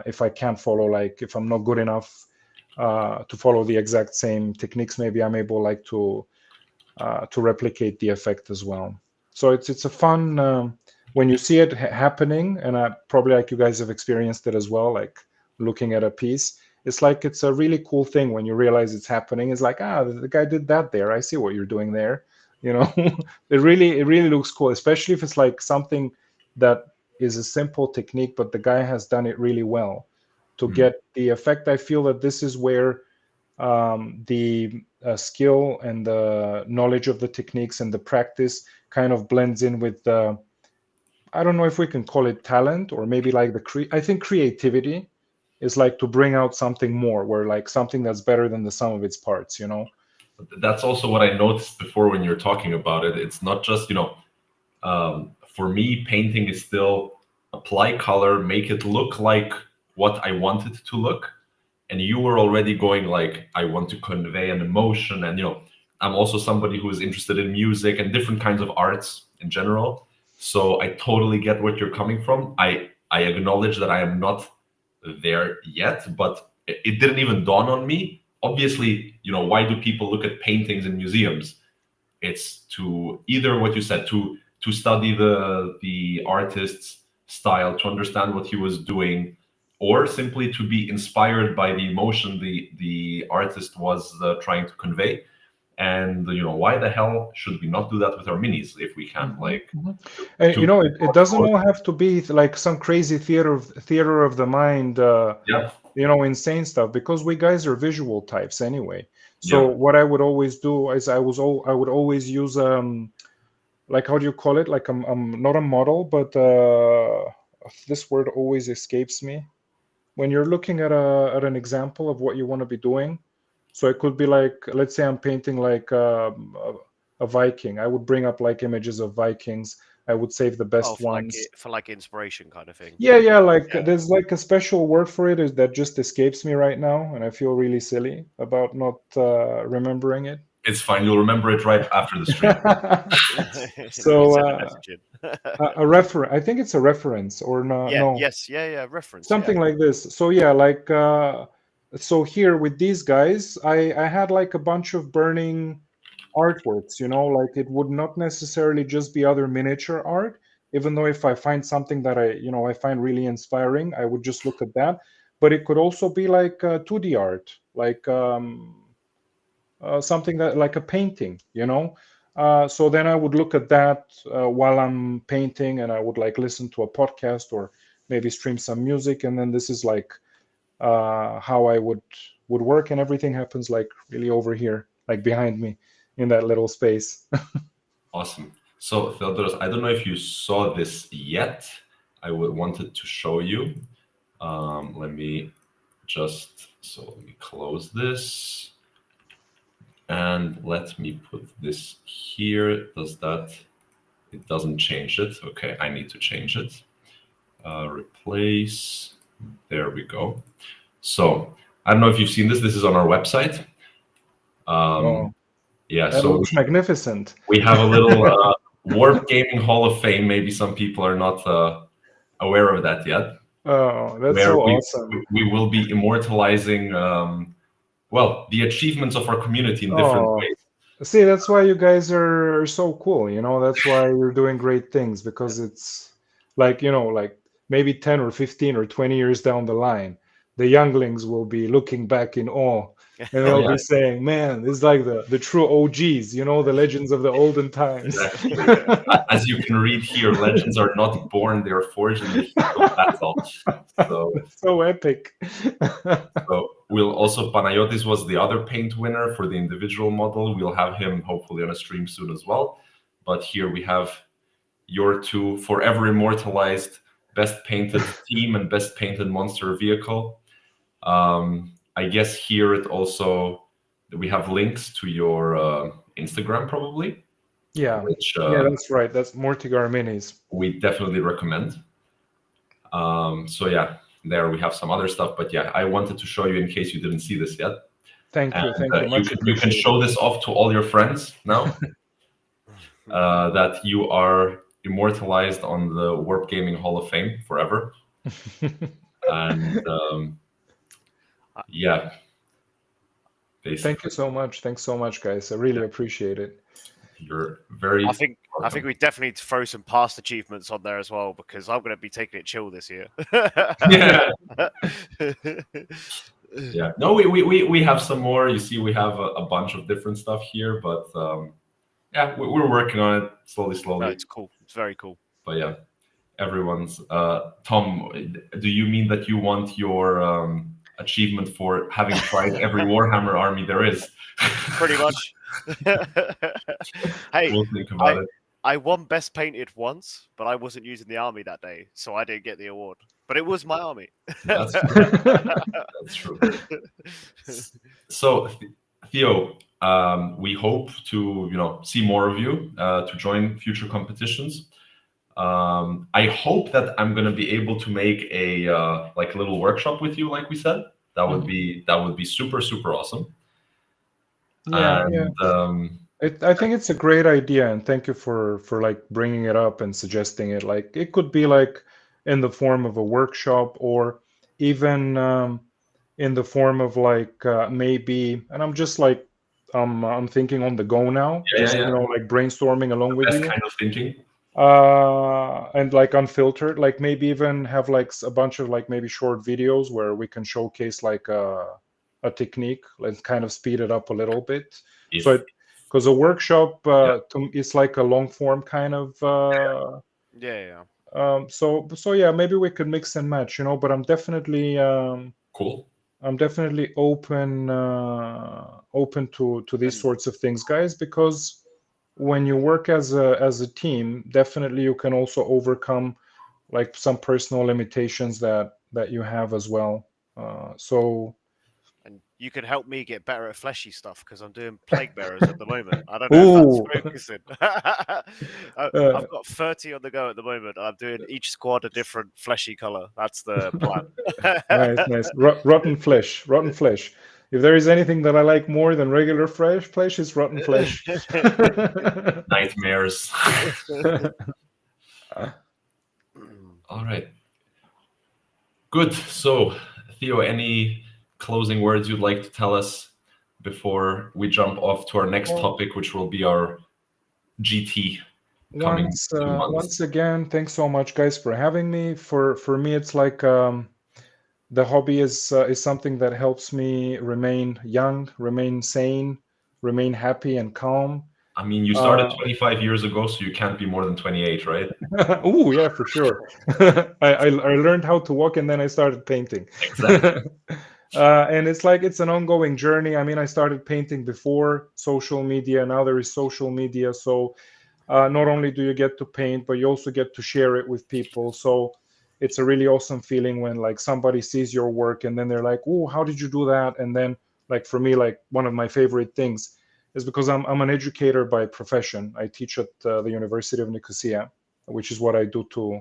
if I can't follow, like if I'm not good enough to follow the exact same techniques, maybe I'm able like to replicate the effect as well. So it's a fun when you see it happening, and probably like you guys have experienced it as well, like looking at a piece. It's like it's a really cool thing when you realize it's happening. It's like, the guy did that there. I see what you're doing there. You know, it really looks cool, especially if it's like something that is a simple technique, but the guy has done it really well to Mm. get the effect. I feel that this is where the skill and the knowledge of the techniques and the practice kind of blends in with the, I don't know if we can call it talent or maybe like I think creativity is like to bring out something more, where like something that's better than the sum of its parts, you know. That's also what I noticed before when you're talking about it. It's not just, for me, painting is still apply color, make it look like what I want it to look. And you were already going like, I want to convey an emotion. And, I'm also somebody who is interested in music and different kinds of arts in general. So I totally get what you're coming from. I acknowledge that I am not there yet, but it didn't even dawn on me. Obviously, why do people look at paintings in museums? It's to either what you said, to study the artist's style, to understand what he was doing, or simply to be inspired by the emotion the artist was trying to convey. And why the hell should we not do that with our minis if we can? Mhm, Like, mhm. And you to know, it doesn't all have to be like some crazy theater of the mind, yeah, insane stuff, because we guys are visual types anyway. So yeah, what I would always do is I would always use like, how do you call it? Like I'm not a model, but this word always escapes me. When you're looking at an example of what you want to be doing, so it could be like, let's say I'm painting like a Viking. I would bring up like images of Vikings. I would save the Oh, best ones. for like inspiration kind of thing. Yeah, like Yeah. there's like a special word for it that just escapes me right now, and I feel really silly about not remembering it. It's fine. You'll remember it right after the stream. So Send a message in. a refer I think it's a reference or no, Yeah. no, Yes. Yeah. Reference. something Yeah. like this. So yeah, like so here with these guys, I had like a bunch of burning artworks, like it would not necessarily just be other miniature art, even though if I find something that I find really inspiring, I would just look at that. But it could also be like 2D art, like something that like a painting. So then I would look at that while I'm painting, and I would like listen to a podcast or maybe stream some music, and then this is like how I would work, and everything happens like really over here, like behind me in that little space. Awesome. So Theodoros, I don't know if you saw this yet. I wanted to show you. Let me close this. And let me put this here. It doesn't change it. Okay, I need to change it. Replace, there we go. So I don't know if you've seen this. This is on our website. Oh, Yeah, that so looks magnificent. we have a little Warp Gaming Hall of Fame. Maybe some people are not aware of that yet. Oh, that's Where so awesome. we will be immortalizing, the achievements of our community in different ways. See, that's why you guys are so cool. That's why you're doing great things, because it's like, like maybe 10 or 15 or 20 years down the line, the younglings will be looking back in awe, and they'll yeah. be saying, man, this is like the true OGs, the legends of the olden times. Exactly. As you can read here, legends are not born, they are forged in the heat of battle. So, so epic. So we'll also, Panayotis was the other paint winner for the individual model. We'll have him hopefully on a stream soon as well. But here we have your two forever immortalized best painted team and best painted monster vehicle. I guess here we have links to your Instagram probably. Yeah, which, that's right. That's Mortigar Minis. We definitely recommend. So yeah, there we have some other stuff, but yeah, I wanted to show you in case you didn't see this yet. Thank you. Much you can show this off to all your friends now that you are immortalized on the Warp Gaming Hall of Fame forever. And yeah, basically. Thank you so much. Thanks so much, guys. I really appreciate it. You're very. I think we definitely need to throw some past achievements on there as well, because I'm going to be taking it chill this year. Yeah. Yeah. No, we have some more. You see, we have a bunch of different stuff here, but yeah, we're working on it slowly. No, it's cool. It's very cool. But yeah, everyone's. Tom, do you mean that you want your achievement for having tried every Warhammer army there is? Pretty much. Hey, we'll think about it. I won best painted once, but I wasn't using the army that day, so I didn't get the award. But it was my army. That's true. That's true. So, Theo, we hope to see more of you to join future competitions. I hope that I'm going to be able to make a like a little workshop with you, like we said. That would be super awesome. Yeah, I think it's a great idea, and thank you for like bringing it up and suggesting it. Like it could be like in the form of a workshop, or even in the form of like maybe. And I'm just like I'm thinking on the go now, like brainstorming along with you. Kind of thinking. And like unfiltered, like maybe even have like a bunch of like maybe short videos where we can showcase like a technique, like kind of speed it up a little bit. So because a workshop is like a long form kind of so yeah, maybe we could mix and match, but I'm definitely cool. I'm definitely open to these sorts of things, guys, because when you work as a team, definitely you can also overcome like some personal limitations that you have as well. So And you can help me get better at fleshy stuff because I'm doing plague bearers at the moment. I don't know if that's ooh, focusing. uh, I've got 30 on the go at the moment. I'm doing each squad a different fleshy color. That's the plan. nice, nice. Rotten flesh, rotten flesh. If there is anything that I like more than regular flesh is rotten flesh. Nightmares. All right. Good. So, Theo, any closing words you'd like to tell us before we jump off to our next topic, which will be our GT coming Once 2 months? once again, thanks so much, guys, for having me. For me, it's like the hobby is something that helps me remain young, remain sane, remain happy and calm. I mean, you started 25 years ago, so you can't be more than 28, right? Oh yeah, for sure. I learned how to walk and then I started painting. Exactly. And it's like it's an ongoing journey. I mean, I started painting before social media. Now there is social media, so not only do you get to paint, but you also get to share it with people. So it's a really awesome feeling when like somebody sees your work and then they're like, "Oh, how did you do that?" And then like for me, like one of my favorite things is because I'm an educator by profession. I teach at the University of Nicosia, which is what I do to,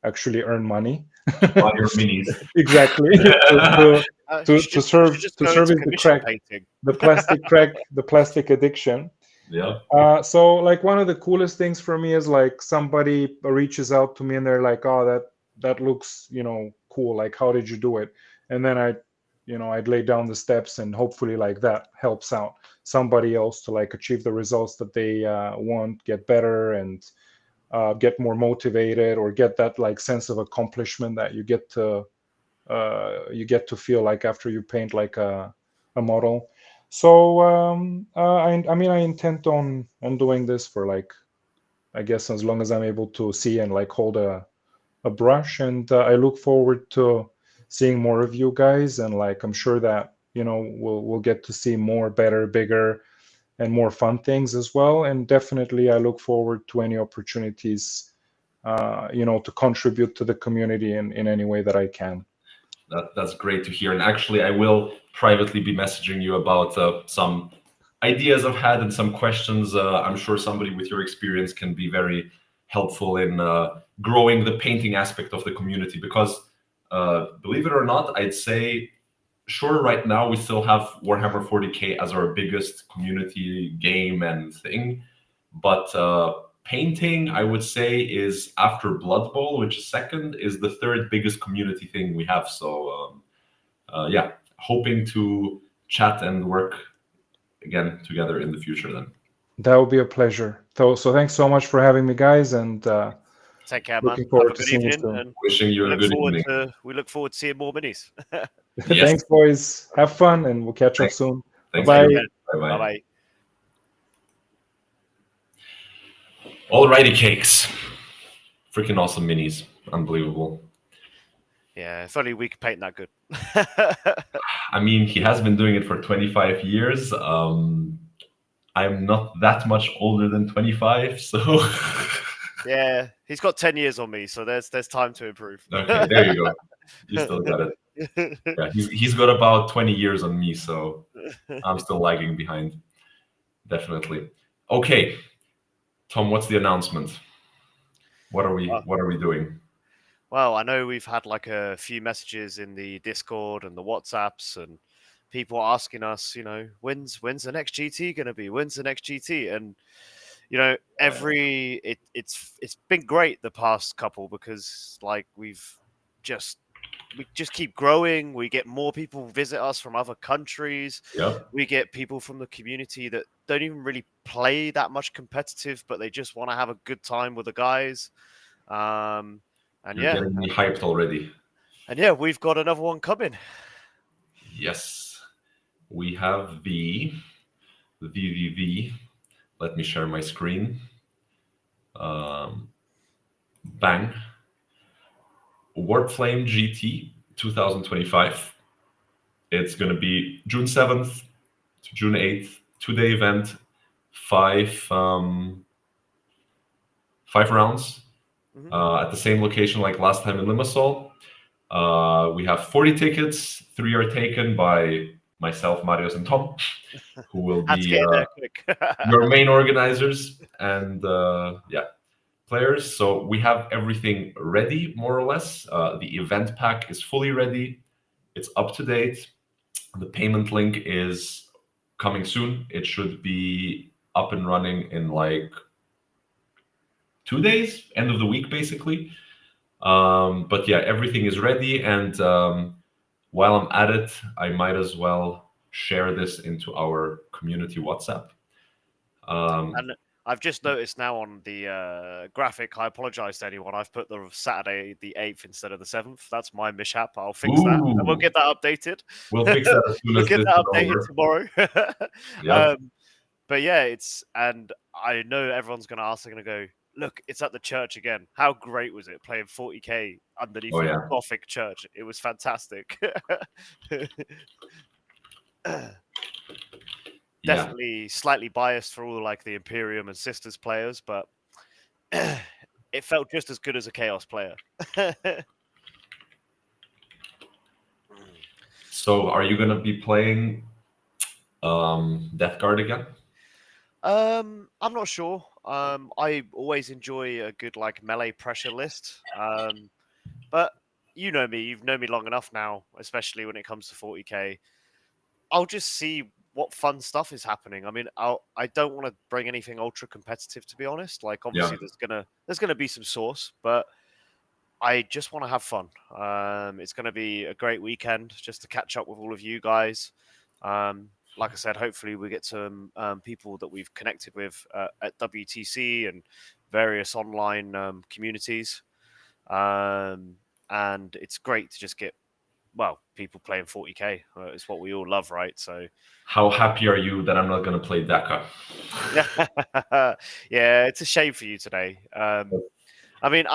actually earn money. Buy your minis. Exactly. You To should serve just to go into service commission painting. the plastic addiction. Yeah. So like one of the coolest things for me is like somebody reaches out to me and they're like, "Oh, that looks, cool. Like, how did you do it?" And then I'd lay down the steps and hopefully like that helps out somebody else to like achieve the results that they want, get better and get more motivated or get that like sense of accomplishment that you get to feel like after you paint like a model. So I mean I intend on doing this for like I guess as long as I'm able to see and like hold a brush, and I look forward to seeing more of you guys, and like I'm sure that we'll get to see more, better, bigger, and more fun things as well. And definitely I look forward to any opportunities to contribute to the community in any way that I can. That's great to hear. And actually, I will privately be messaging you about some ideas I've had and some questions. I'm sure somebody with your experience can be very helpful in growing the painting aspect of the community. Because believe it or not, I'd say, sure, right now we still have Warhammer 40K as our biggest community game and thing. But painting, I would say, is after Blood Bowl, which is second, is the third biggest community thing we have. So yeah, hoping to chat and work again together in the future then. That would be a pleasure. So thanks so much for having me, guys, and Take care, man. looking Have forward a to good seeing you evening, soon. and Wishing you a good evening. we look forward to seeing more minis. Yes. Thanks, boys. Have fun, and we'll catch up Thanks. soon. Thanks. Bye. Bye-bye. Bye. Alrighty, cakes. Freaking awesome minis. Unbelievable. Yeah, if only we could paint that good. I mean, he has been doing it for 25 years. I'm not that much older than 25, so Yeah, he's got 10 years on me, so there's time to improve. okay, there you go. You still got it. Yeah, he's got about 20 years on me, so I'm still lagging behind. Definitely. Okay, Tom, what's the announcement? What are we doing? Well, I know we've had like a few messages in the Discord and the WhatsApps, and people asking us, when's the next GT going to be? When's the next GT? And it's been great the past couple, because like we just keep growing. We get more people visit us from other countries. Yep. We get people from the community that don't even really play that much competitive, but they just want to have a good time with the guys. And You're getting me hyped already. And yeah, we've got another one coming. Yes, we have the VVV. Let me share my screen. Bang. Warp Flame GT 2025. It's going to be June 7th to June 8th, 2-day event, five rounds. at the same location like last time in Limassol. We have 40 tickets. 3 are taken by myself, Marius, and Tom, who will Had to be get in there quick. your main organizers and players. So we have everything ready, more or less. The event pack is fully ready. It's up to date. The payment link is coming soon. It should be up and running in like 2 days, end of the week, basically. But yeah, everything is ready. And while I'm at it, I might as well share this into our community WhatsApp. And I've just noticed now on the graphic, I apologize to anyone, I've put the Saturday the 8th instead of the 7th. That's my mishap. I'll fix that. And we'll Ooh, get that updated. we'll fix that as soon We'll as get this that is updated over. tomorrow. Yep. But yeah, and I know everyone's going to ask, they're going to go, look, it's at the church again. How great was it playing 40k underneath Oh, a yeah. Gothic church? It was fantastic. Yeah. Definitely slightly biased for all like the Imperium and Sisters players, but it felt just as good as a Chaos player. So are you going to be playing Death Guard again? I'm not sure. I always enjoy a good like melee pressure list. But you know me, you've known me long enough now, especially when it comes to 40k. I'll just see what fun stuff is happening. I mean, I don't want to bring anything ultra competitive, to be honest. Like, obviously, there's gonna be some source, but I just want to have fun. It's gonna be a great weekend just to catch up with all of you guys. Like I said, hopefully we get some people that we've connected with at WTC and various online communities. And it's great to just get people playing 40k. It's what we all love, right? So How happy are you that I'm not going to play DECA? yeah, it's a shame for you today. I mean,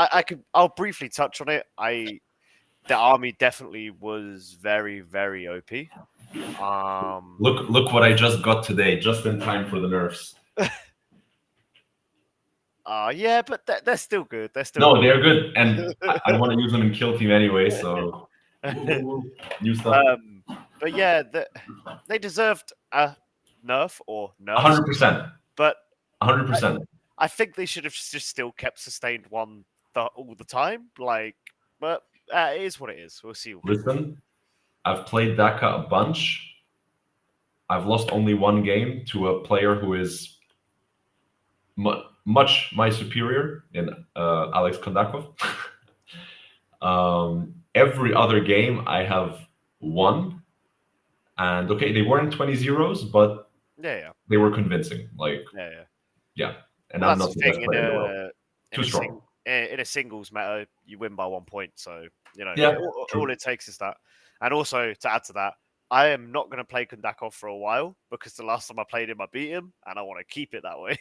I'll briefly touch on it. The army definitely was very, very OP. Look what I just got today, just in time for the nerfs. Yeah, but they're still good. They're still No, good. they're good, and I want to use them in kill team anyway. So new stuff. But yeah, they deserved a nerf or nerfs, 100%. but 100%. I think they should have just still kept sustained one all the time. Like, but it is what it is. We'll see. Listen, I've played DACA a bunch. I've lost only one game to a player who is much my superior in Alex Kondakov. Every other game I have won. And okay, they weren't 20-0s, but Yeah. they were convincing. Like, yeah. And Well, I'm that's not the the thing best player in the world. Too strong. In a singles meta, you win by 1 point. So, Yeah, all it takes is that. And also, to add to that, I am not going to play Kondakov for a while because the last time I played him, I beat him, and I want to keep it that way.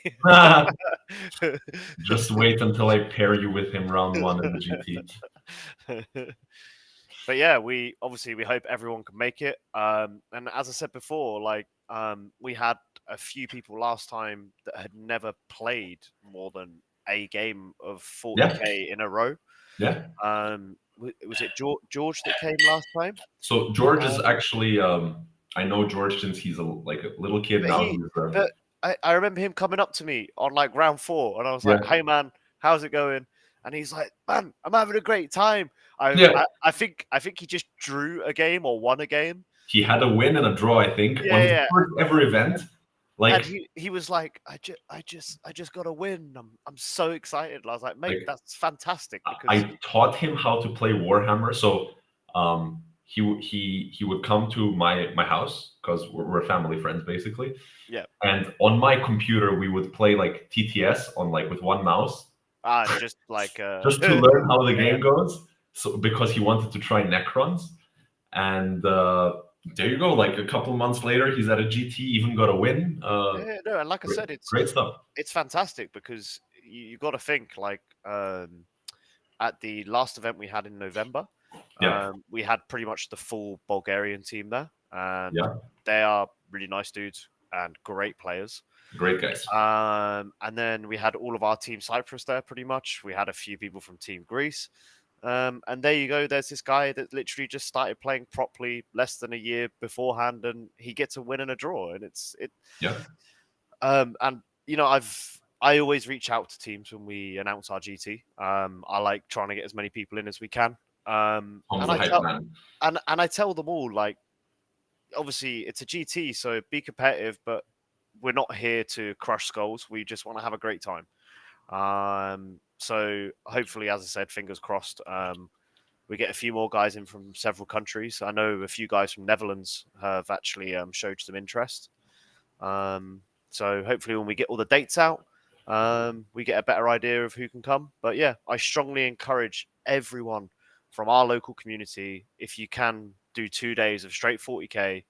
Just wait until I pair you with him round 1 in the GT. But yeah, we hope everyone can make it. And as I said before, like we had a few people last time that had never played more than a game of 40k in a row. Yeah. Was it George that came last time? So George is actually I know George since he's a little kid now. But I remember him coming up to me on like round 4, and I was like, "Hey man, how's it going?" And he's like, "Man, I'm having a great time." I think he just drew a game or won a game. He had a win and a draw, I think, on his first ever event. And he was like, I just got a win. I'm so excited. I was like, mate, that's fantastic. Because I taught him how to play Warhammer. So he would come to my house because we're family friends basically. Yeah. And on my computer we would play like TTS on with one mouse. Just like just to learn how the game goes. So because he wanted to try Necrons, and there you go. Like a couple months later, he's at a GT, even got a win. And like I said, it's great stuff. It's fantastic because you got to think like at the last event we had in November, we had pretty much the full Bulgarian team there, and they are really nice dudes and great players. Great guys. And then we had all of our Team Cyprus there pretty much. We had a few people from Team Greece. And there you go. There's this guy that literally just started playing properly less than a year beforehand, and he gets a win and a draw. And Yeah. And I always reach out to teams when we announce our GT. I like trying to get as many people in as we can. Tom's And the I hype tell man. and I tell them all, like, obviously it's a GT, so be competitive, but we're not here to crush skulls. We just want to have a great time. So hopefully, as I said, fingers crossed, we get a few more guys in from several countries. I know a few guys from Netherlands have actually showed some interest. So hopefully when we get all the dates out, we get a better idea of who can come. But yeah, I strongly encourage everyone from our local community, if you can do 2 days of straight 40K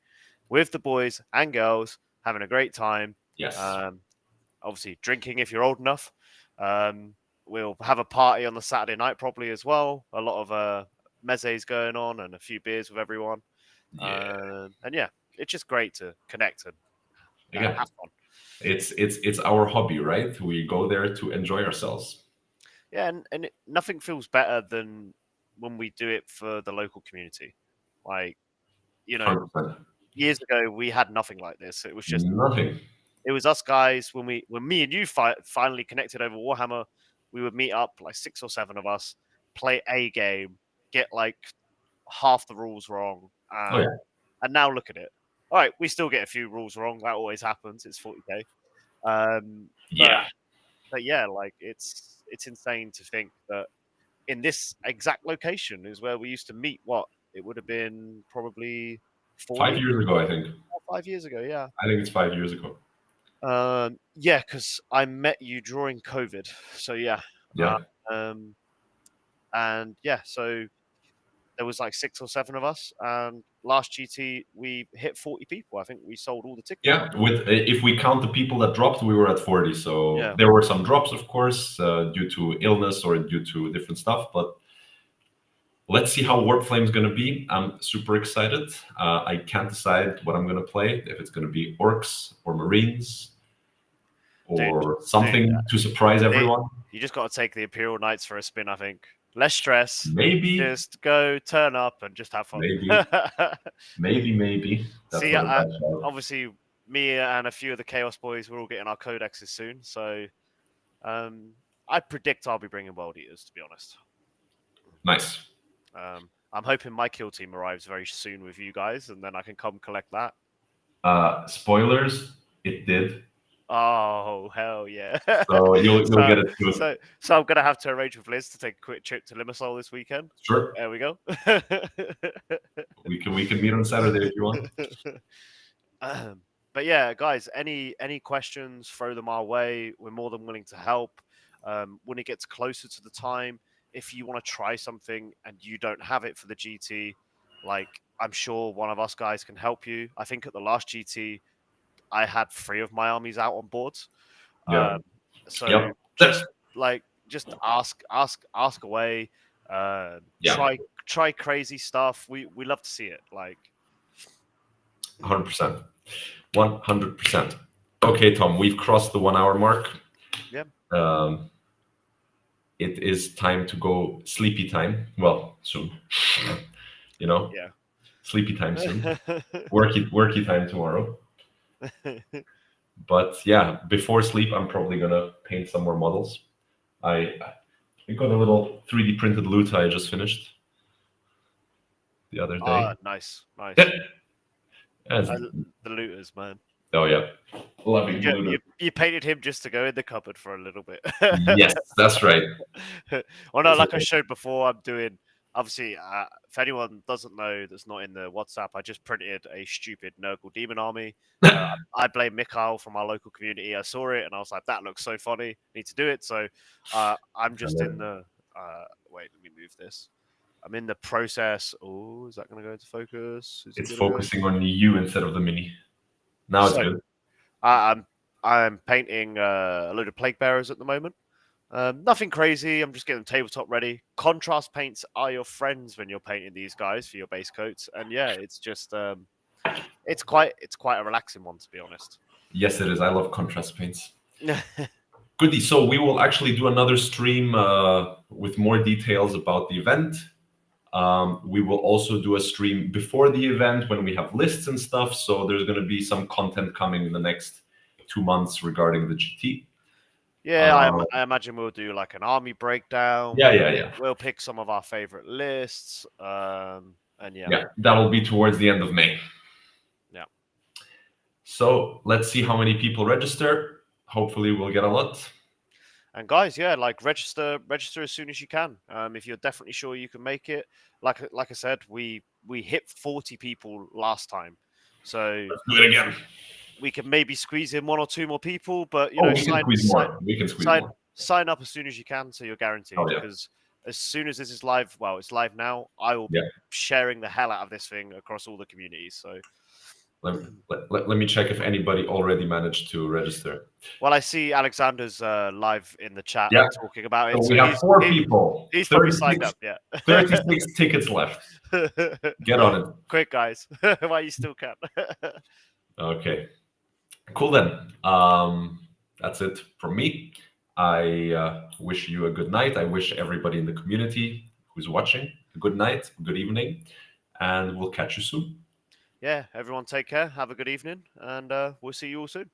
with the boys and girls, having a great time. Yes. Obviously drinking if you're old enough. We'll have a party on the Saturday night probably as well. A lot of mezes going on and a few beers with everyone. Yeah. And yeah, it's just great to connect and Again, have fun. it's our hobby, right? We go there to enjoy ourselves. Yeah, and nothing feels better than when we do it for the local community. Like, 100%. years ago we had nothing like this. It was just Nothing. it was us guys when me and you finally connected over Warhammer. We would meet up, like 6 or 7 of us, play a game, get like half the rules wrong, Oh, yeah. and now look at it. All right, we still get a few rules wrong. That always happens. It's 40K. Yeah. But yeah, like it's insane to think that in this exact location is where we used to meet. What it would have been probably 5 years ago, I think. 5 years ago. Yeah. I think it's 5 years ago. Yeah, because I met you during COVID. So yeah. Yeah. And yeah, so there was like 6 or 7 of us, and last GT we hit 40 people. I think we sold all the tickets. Yeah, if we count the people that dropped, we were at 40. So Yeah. there were some drops, of course, due to illness or due to different stuff. But let's see how Warp Flame is going to be. I'm super excited. I can't decide what I'm going to play, if it's going to be Orcs or Marines or something to surprise everyone. You just got to take the Imperial Knights for a spin, I think. Less stress. Maybe. Just go, turn up, and just have fun. Maybe. That's See, not a bad shout. obviously, me and a few of the Chaos boys, we're all getting our codexes soon. So I predict I'll be bringing World Eaters, to be honest. Nice. I'm hoping my kill team arrives very soon with you guys, and then I can come collect that. Spoilers, it did. Oh, hell yeah. So you'll get it too. So I'm going to have to arrange with Liz to take a quick trip to Limassol this weekend. Sure. There we go. we can meet on Saturday if you want. But yeah, guys, any questions, throw them our way. We're more than willing to help. When it gets closer to the time, if you want to try something and you don't have it for the GT, like, I'm sure one of us guys can help you. I think at the last GT, I had 3 of my armies out on boards. Yeah. So just ask away. Try crazy stuff. We love to see it. Like 100%. 100%. Okay, Tom, we've crossed the 1 hour mark. Yeah. It is time to go sleepy time. Well, soon. Yeah. Sleepy time soon. Worky time tomorrow. But yeah, before sleep, I'm probably gonna paint some more models. I got a little 3D printed loot I just finished the other day. Nice. Yeah. The looters, man. Oh yeah, loving looter. You painted him just to go in the cupboard for a little bit. Yes, that's right. Well, no, like I showed before, I'm doing. Obviously, if anyone doesn't know that's not in the WhatsApp, I just printed a stupid Nurgle Demon army. I blame Mikhail from our local community. I saw it and I was like, that looks so funny. Need to do it. So I'm just in the... wait, let me move this. I'm in the process. Oh, is that going to go into focus? It's focusing on you instead of the mini. Now it's good. I'm painting a load of Plague Bearers at the moment. Nothing crazy. I'm just getting tabletop ready. Contrast paints are your friends when you're painting these guys for your base coats, and yeah, it's just it's quite a relaxing one, to be honest. Yes, it is. I love contrast paints. Goody. So we will actually do another stream with more details about the event. We will also do a stream before the event when we have lists and stuff. So there's going to be some content coming in the next 2 months regarding the GT. Yeah, I imagine we'll do like an army breakdown. Yeah. We'll pick some of our favorite lists. And Yeah, that'll be towards the end of May. Yeah. So let's see how many people register. Hopefully we'll get a lot. And guys, yeah, like register as soon as you can. If you're definitely sure you can make it. Like I said, we hit 40 people last time, so Let's do it again. we can maybe squeeze in 1 or 2 more people. But we can squeeze more. We can squeeze more. Sign up as soon as you can, so you're guaranteed. Because as soon as this is live, well, it's live now. I will be sharing the hell out of this thing across all the communities. So. Let me check if anybody already managed to register. Well, I see Alexander's live in the chat talking about it. So we have 4 people. He's probably signed up, 36 tickets left. Get on it. Quick, guys, while you still can. Okay. Cool then. That's it from me. I wish you a good night. I wish everybody in the community who's watching a good night, good evening, and we'll catch you soon. Yeah, everyone take care. Have a good evening, and we'll see you all soon.